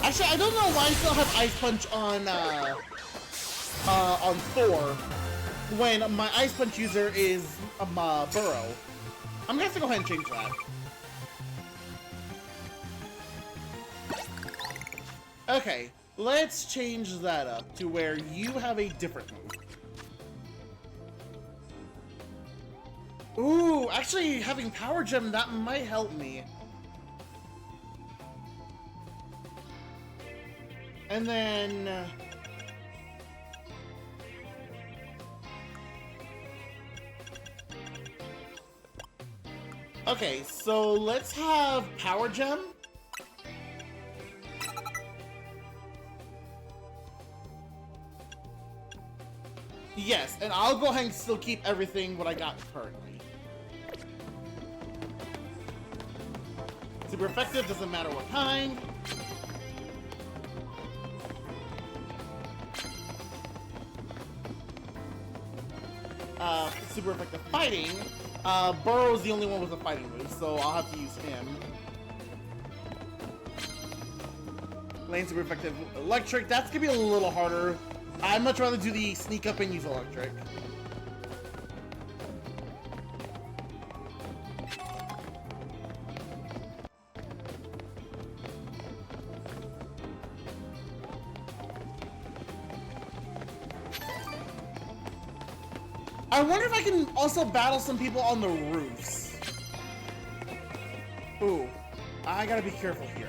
Actually, I don't know why I still have Ice Punch on Thor when my Ice Punch user is Burrow. I'm gonna have to go ahead and change that. Okay, let's change that up to where you have a different move. Ooh, actually having Power Gem, that might help me. And then... okay, so let's have Power Gem. Yes, and I'll go ahead and still keep everything what I got currently. Super effective, doesn't matter what kind. Super effective fighting. Burrow's the only one with a fighting move, so I'll have to use him. Lane super effective electric. That's gonna be a little harder. I'd much rather do the sneak up and use electric. I wonder if I can also battle some people on the roofs. Ooh, I gotta be careful here.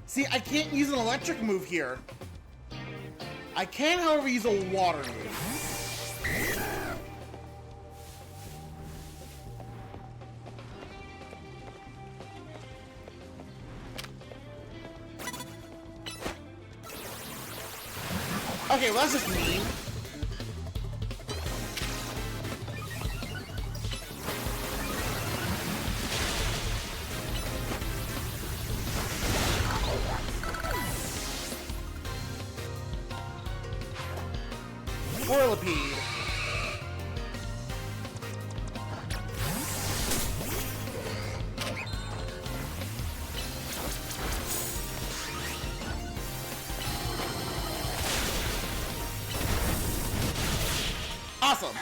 See, I can't use an electric move here. I can, however, use a water move. Okay, well that's just mean. Whirlipede. Awesome.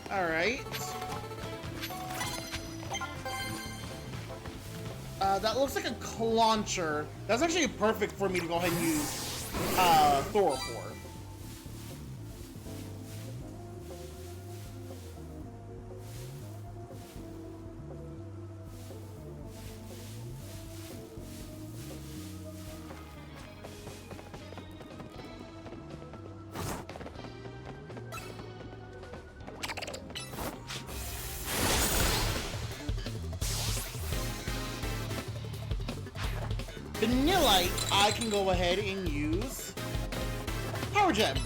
All right. That looks like a Clauncher. That's actually perfect for me to go ahead and use Thor for. Vanillite, I can go ahead and use Power Gem.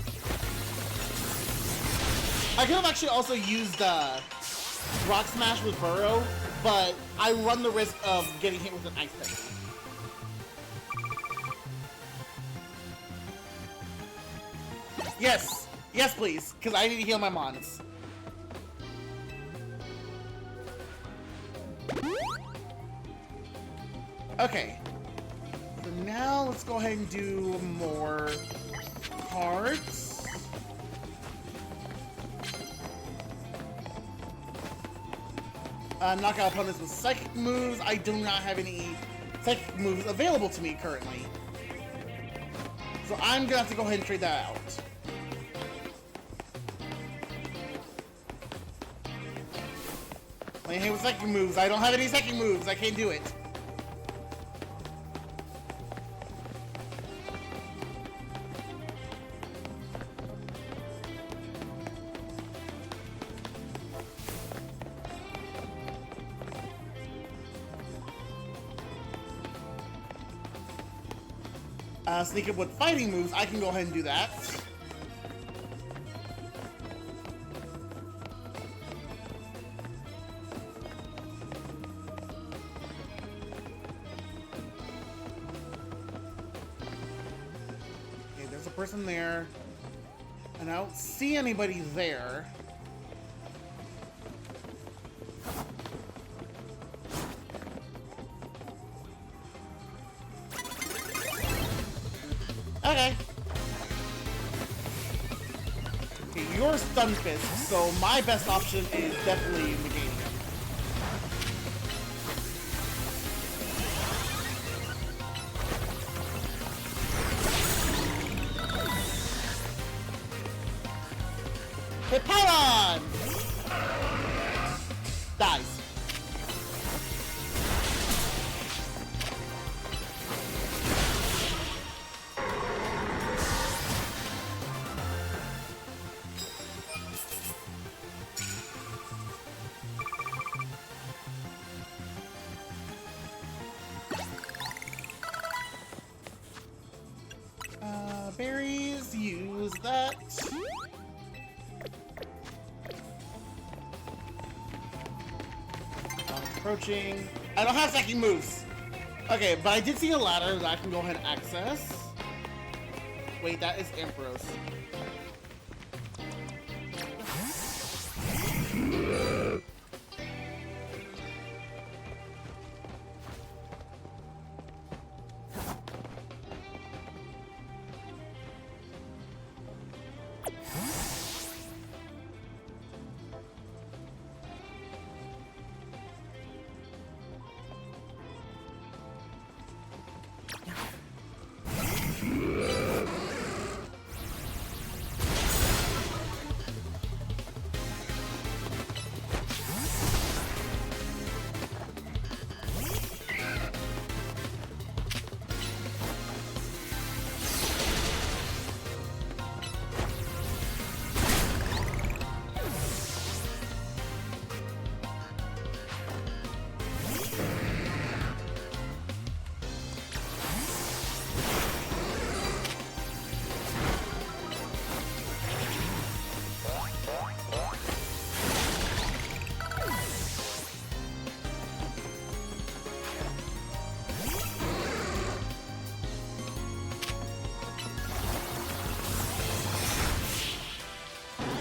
I could have actually also used Rock Smash with Burrow, but I run the risk of getting hit with an Ice Technique. Yes! Yes, please, because I need to heal my mons. Okay. So now let's go ahead and do more cards. Knock out opponents with psychic moves. I do not have any psychic moves available to me currently. So I'm gonna have to go ahead and trade that out. Playing here with psychic moves. I don't have any psychic moves. I can't do it. Sneak up with fighting moves, I can go ahead and do that. Okay, there's a person there. And I don't see anybody there. Okay. Okay, you're Stunfisk, so my best option is definitely Meganium. Hippowdon! Dies. Berries, use that. Approaching. I don't have second moves. Okay, but I did see a ladder that I can go ahead and access. Wait, that is Ampharos.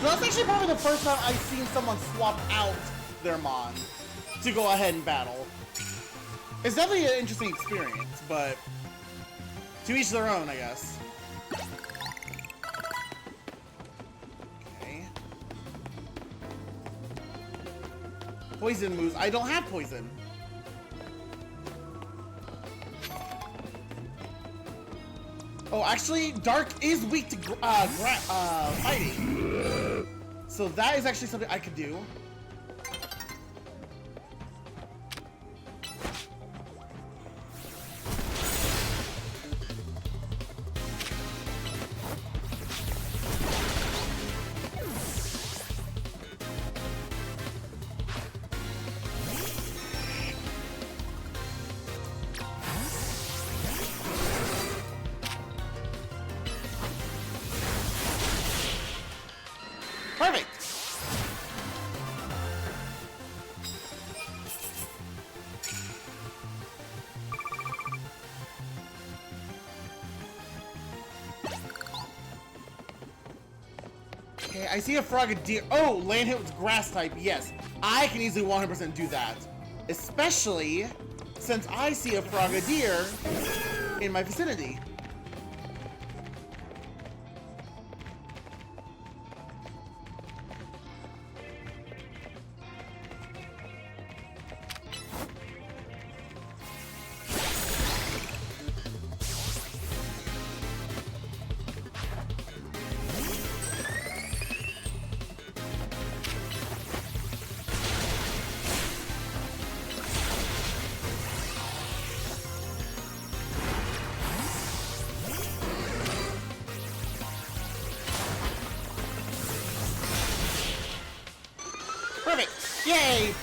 That's actually probably the first time I've seen someone swap out their Mon to go ahead and battle. It's definitely an interesting experience, but to each their own, I guess. Okay. Poison moves. I don't have poison. Oh, actually, Dark is weak to fighting. So that is actually something I could do. Perfect. Okay, I see a Frogadier. Oh, land hit with grass type. Yes, I can easily 100% do that. Especially since I see a Frogadier in my vicinity. Perfect! Yay!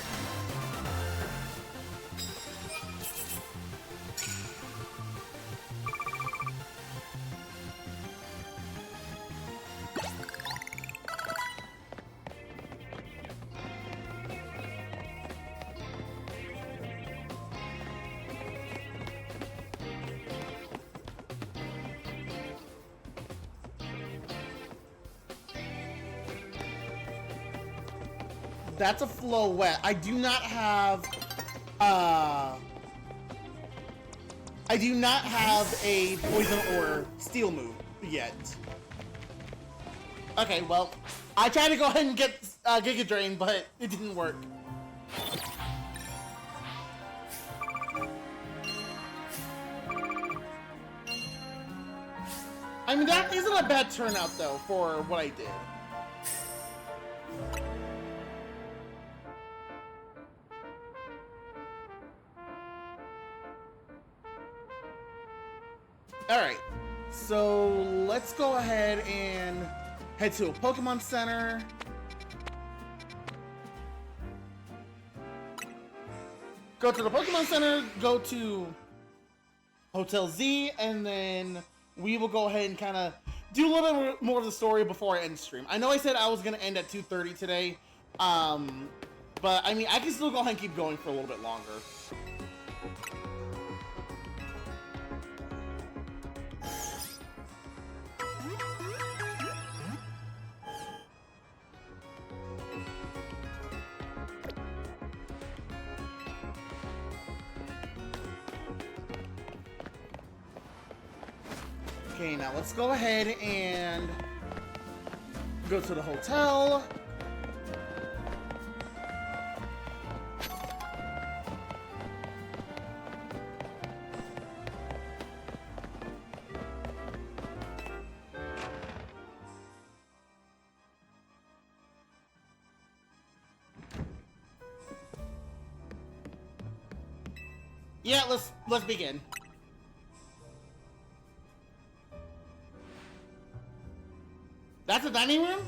That's a Floette. I do not have a poison or steel move yet. Okay, well, I tried to go ahead and get Giga Drain, but it didn't work. I mean, that isn't a bad turnout though for what I did. Alright, so let's go ahead and head to a Pokemon Center. Go to the Pokemon Center, go to Hotel Z, and then we will go ahead and kind of do a little bit more of the story before I end the stream. I know I said I was going to end at 2:30 today, but I mean, I can still go ahead and keep going for a little bit longer. Okay, now let's go ahead and go to the hotel. Yeah, let's begin. That's a dining room?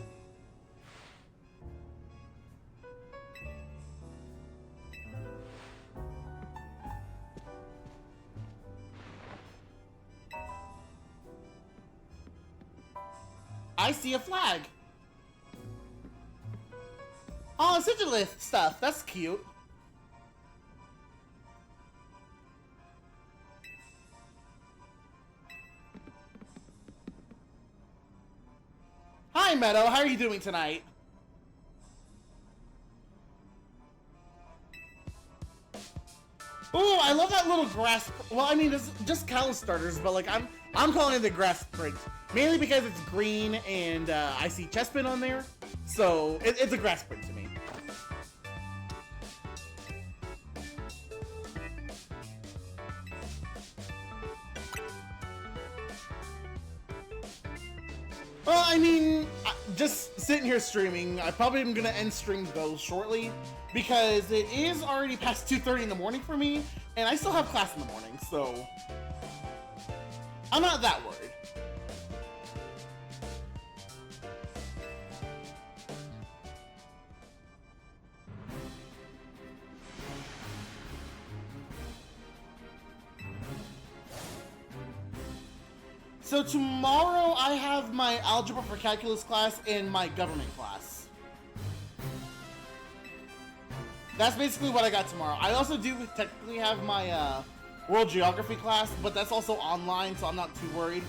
I see a flag. Oh, Sigilith stuff. That's cute. Hi, Meadow. How are you doing tonight? Ooh, I love that little grass. Well, I mean, it's just Kalos starters, but like I'm calling it the grass print mainly because it's green and I see Chespin on there, so it's a grass print to me. Well, I mean, just sitting here streaming, I probably am gonna end stream though shortly, because it is already past 2:30 in the morning for me, and I still have class in the morning, so I'm not that worried. So tomorrow I have my algebra for calculus class and my government class. That's basically what I got tomorrow. I also do technically have my world geography class, but that's also online, so I'm not too worried.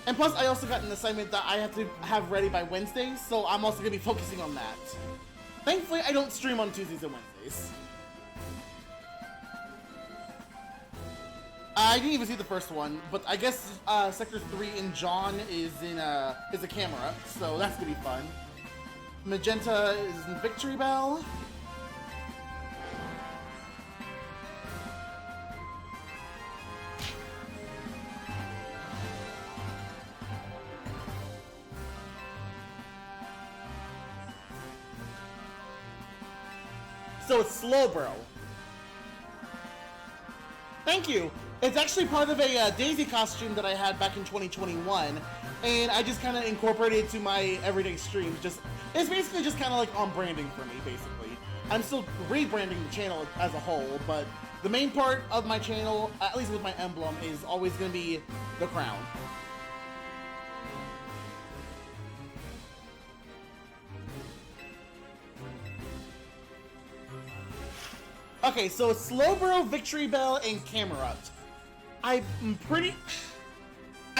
And plus, I also got an assignment that I have to have ready by Wednesday, so I'm also going to be focusing on that. Thankfully, I don't stream on Tuesdays and Wednesdays. I didn't even see the first one, but I guess Sector 3 in John is a camera, so that's gonna be fun. Magenta is in Victory Bell. So it's Slowbro. Thank you. It's actually part of a Daisy costume that I had back in 2021, and I just kind of incorporated it to my everyday streams. It's basically just kind of like on branding for me, basically. I'm still rebranding the channel as a whole, but the main part of my channel, at least with my emblem, is always going to be the crown. Okay, so it's Slowbro, Victory Bell, and Camerupt. I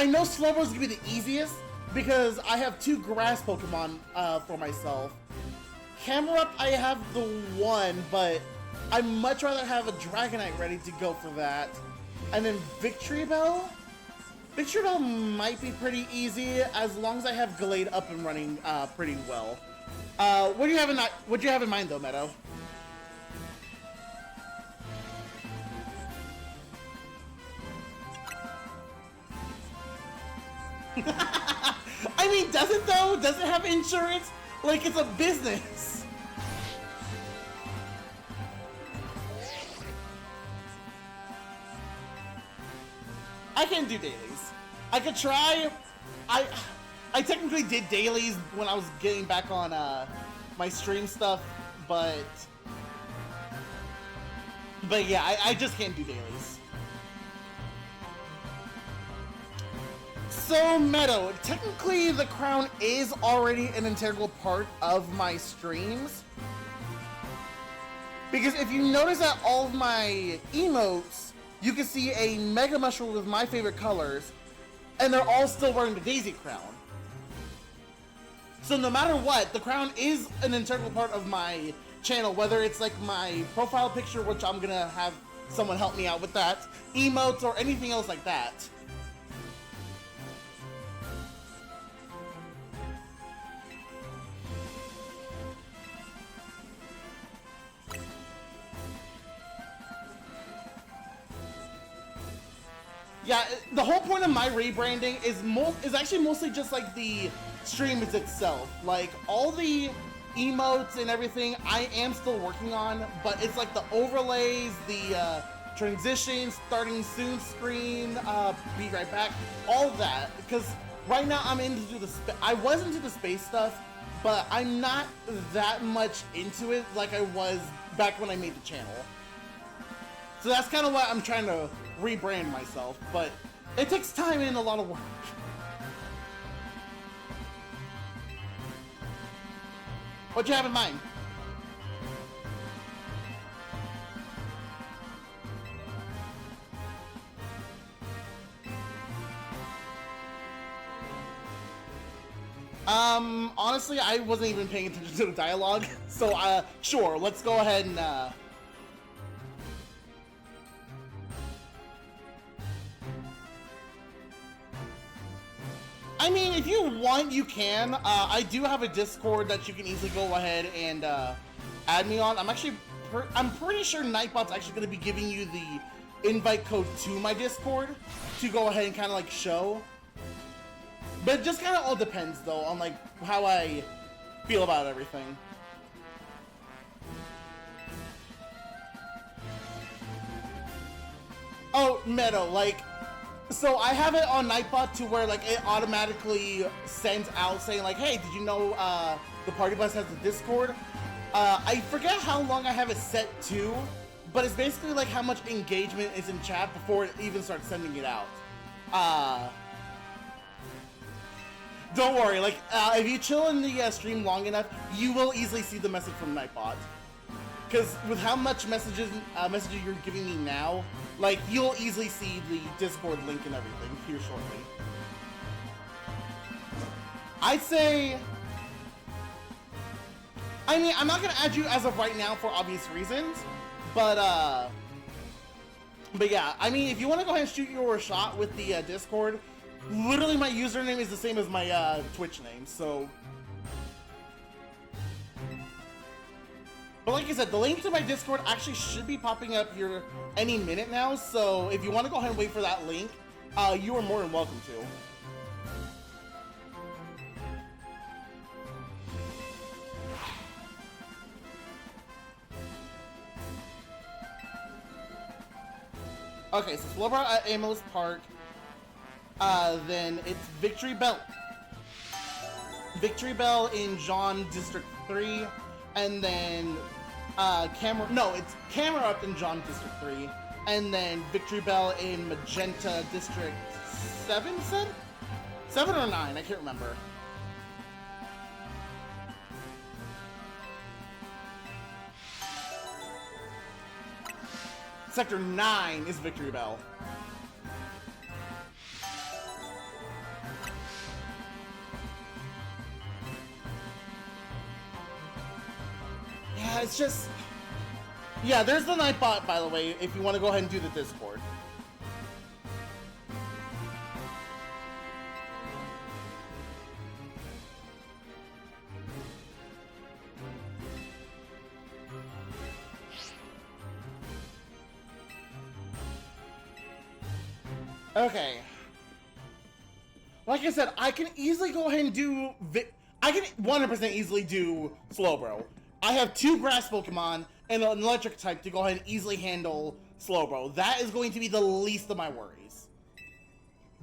know Slowbro's gonna be the easiest because I have 2 grass Pokemon for myself. Camerupt, I have the 1, but I'd much rather have a Dragonite ready to go for that. And then Victory Bell? Victory Bell might be pretty easy as long as I have Gallade up and running pretty well. What do you have in mind though, Meadow? I mean, does it though? Does it have insurance? Like, it's a business. I can't do dailies. I could try. I technically did dailies when I was getting back on my stream stuff, but yeah, I just can't do dailies. So, Meadow, technically the crown is already an integral part of my streams. Because if you notice at all of my emotes, you can see a Mega Mushroom with my favorite colors, and they're all still wearing the Daisy crown. So no matter what, the crown is an integral part of my channel, whether it's like my profile picture, which I'm gonna have someone help me out with that, emotes, or anything else like that. Yeah, the whole point of my rebranding is actually mostly just like the stream itself. Like all the emotes and everything I am still working on, but it's like the overlays, the transitions, starting soon screen, be right back, all that. Because right now I'm into I was into the space stuff, but I'm not that much into it like I was back when I made the channel. So that's kind of why I'm trying to rebrand myself, but it takes time and a lot of work. What you have in mind? Honestly, I wasn't even paying attention to the dialogue, so sure, let's go ahead and I mean, if you want, you can. I do have a Discord that you can easily go ahead and add me on. I'm pretty sure Nightbot's actually going to be giving you the invite code to my Discord to go ahead and kind of like show. But it just kind of all depends, though, on, like, how I feel about everything. Oh, Meadow, like, so I have it on Nightbot to where, like, it automatically sends out saying, like, hey, did you know the party bus has a Discord? I forget how long I have it set to, but it's basically like how much engagement is in chat before it even starts sending it out. Don't worry, like, if you chill in the stream long enough, you will easily see the message from Nightbot. Because with how much messages you're giving me now, like, you'll easily see the Discord link and everything here shortly. I'd say... I mean, I'm not gonna add you as of right now for obvious reasons, but yeah, I mean, if you want to go ahead and shoot your shot with the Discord, literally my username is the same as my Twitch name, so... But like I said, the link to my Discord actually should be popping up here any minute now, so if you want to go ahead and wait for that link, you are more than welcome to. Okay, so Slowbro at Amos Park, then it's Victory Bell. Victory Bell in John District 3, and then it's Camera Up in John District 3, and then Victory Bell in Magenta District 7, 7 or 9, I can't remember. Sector 9 is Victory Bell. Yeah, it's just... Yeah, there's the Nightbot, by the way, if you want to go ahead and do the Discord. Okay. Like I said, I can easily go ahead and do... I can 100% easily do Slowbro. I have 2 grass Pokemon and an electric type to go ahead and easily handle Slowbro. That is going to be the least of my worries.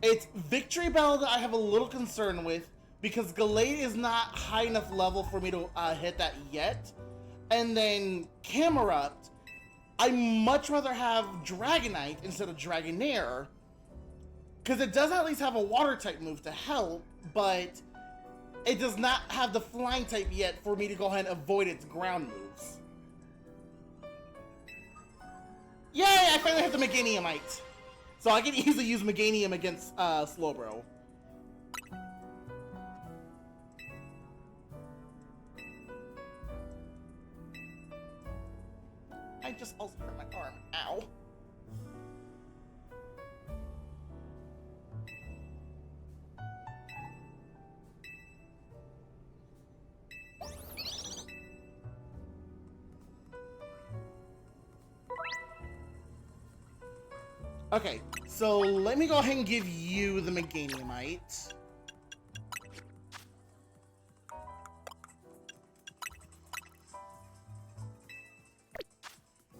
It's Victory Bell that I have a little concern with, because Gallade is not high enough level for me to hit that yet. And then Camerupt, I'd much rather have Dragonite instead of Dragonair, because it does at least have a water type move to help, but it does not have the flying type yet for me to go ahead and avoid its ground moves. Yay! I finally have the Meganiumite! So I can easily use Meganium against Slowbro. I just also hurt my arm. Ow. Okay, so let me go ahead and give you the Meganiumite.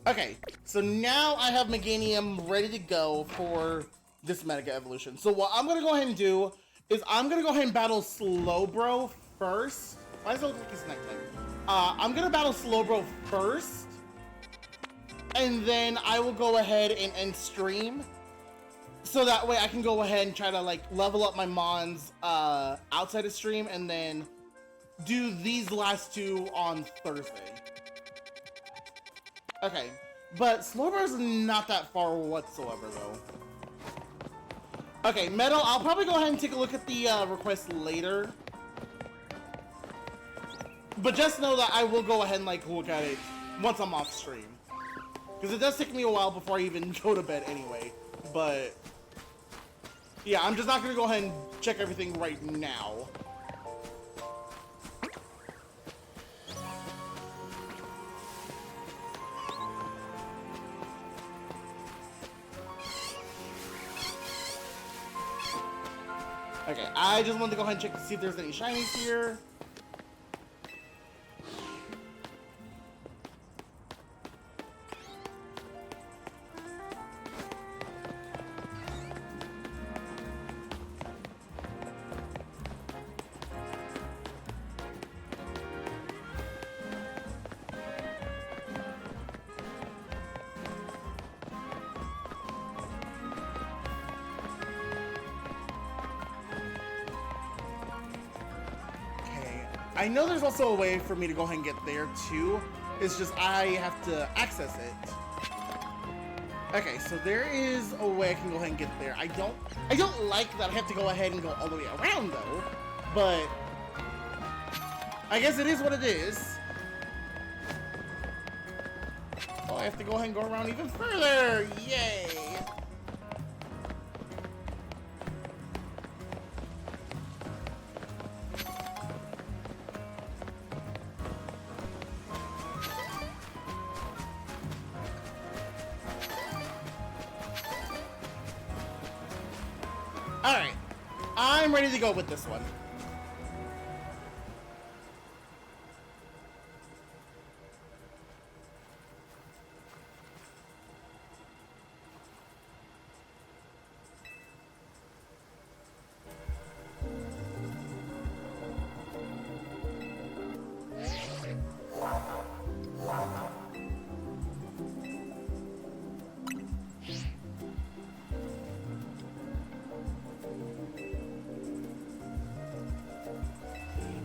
Okay, so now I have Meganium ready to go for this Mega Evolution. So what I'm gonna go ahead and do is I'm gonna go ahead and battle Slowbro first. Why does it look like it's nighttime? I'm gonna battle Slowbro first, and then I will go ahead and end stream, so that way I can go ahead and try to like level up my Mons outside of stream, and then do these last 2 on Thursday. Okay, but Slowbro's not that far whatsoever though. Okay, Metal, I'll probably go ahead and take a look at the request later. But just know that I will go ahead and like look at it once I'm off stream. Because it does take me a while before I even go to bed anyway. But yeah, I'm just not going to go ahead and check everything right now. Okay, I just wanted to go ahead and check to see if there's any shinies here. I know there's also a way for me to go ahead and get there too. It's just I have to access it. Okay, so there is a way I can go ahead and get there. I don't like that I have to go ahead and go all the way around though, but I guess it is what it is. Oh, I have to go ahead and go around even further. Yay! Alright, I'm ready to go with this one.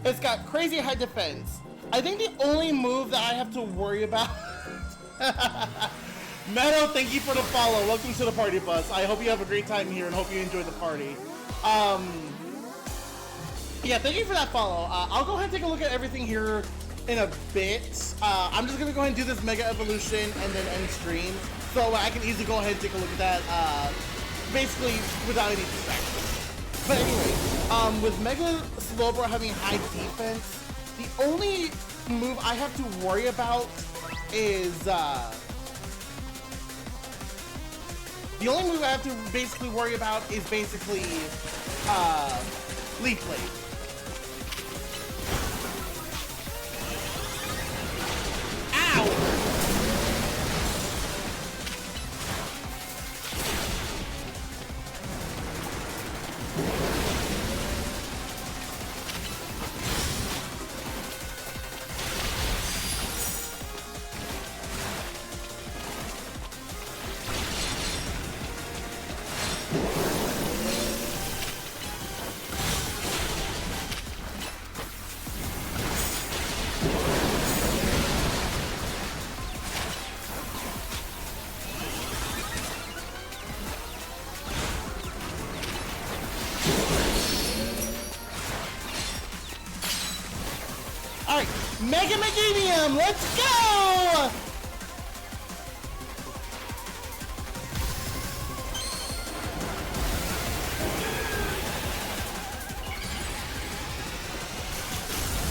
It's got crazy high defense. I think the only move that I have to worry about... Meadow, thank you for the follow. Welcome to the party bus. I hope you have a great time here and hope you enjoy the party. Yeah, thank you for that follow. I'll go ahead and take a look at everything here in a bit. I'm just going to go ahead and do this Mega Evolution and then end stream. So I can easily go ahead and take a look at that basically without any distraction. But anyway, with Mega Slowbro having high defense, the only move I have to worry about is, the only move I have to basically worry about is basically, Leaf Blade. Ow! Alright, Mega Meganium, let's go!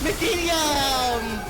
Meganium!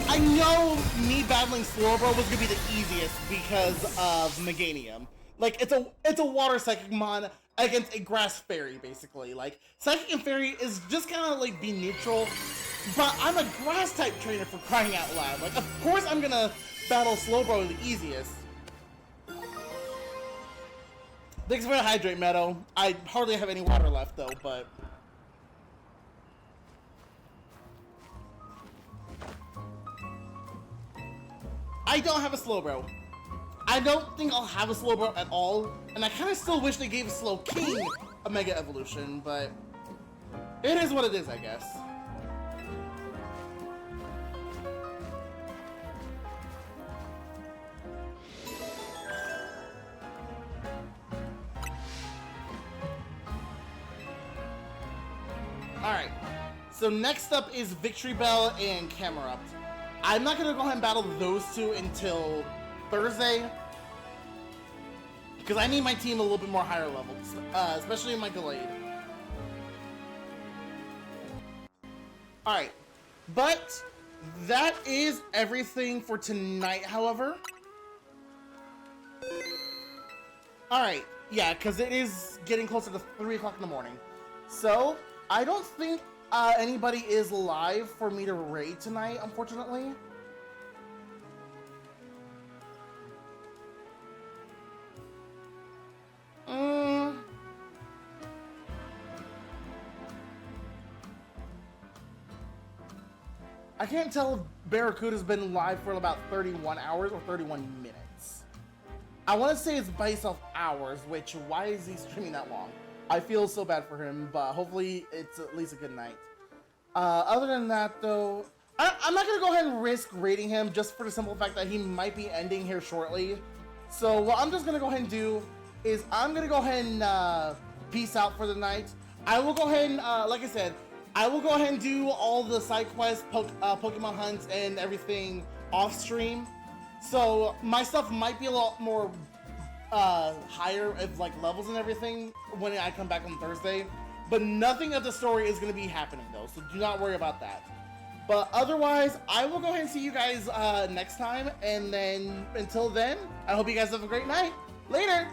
I know me battling Slowbro was gonna be the easiest because of Meganium. Like, it's a water psychic mon against a grass fairy, basically. Like, psychic and fairy is just kind of like be neutral, but I'm a grass type trainer for crying out loud. Like, of course I'm gonna battle Slowbro the easiest. Thanks for the hydrate, Meadow. I hardly have any water left, though, but... I don't have a Slowbro. I don't think I'll have a Slowbro at all, and I kind of still wish they gave Slowking a Mega Evolution, but... It is what it is, I guess. Alright, so next up is Victory Bell and Camerupt. I'm not going to go ahead and battle those two until Thursday, because I need my team a little bit more higher level, especially in my Gallade. Alright, but that is everything for tonight, however. Alright, yeah, because it is getting closer to 3 o'clock in the morning. So, I don't think anybody is live for me to raid tonight, unfortunately. I can't tell if Barracuda's been live for about 31 hours or 31 minutes. I want to say it's based off hours, which, why is he streaming that long? I feel so bad for him, but hopefully it's at least a good night. Other than that, though, I'm not going to go ahead and risk rating him just for the simple fact that he might be ending here shortly. So what I'm just going to go ahead and do is I'm going to go ahead and peace out for the night. I will go ahead and, like I said, I will go ahead and do all the side quests, Pokemon hunts, and everything off stream. So my stuff might be a lot more higher of like levels and everything when I come back on Thursday, but nothing of the story is going to be happening though, so do not worry about that. But otherwise, I will go ahead and see you guys next time, and then until then, I hope you guys have a great night. Later!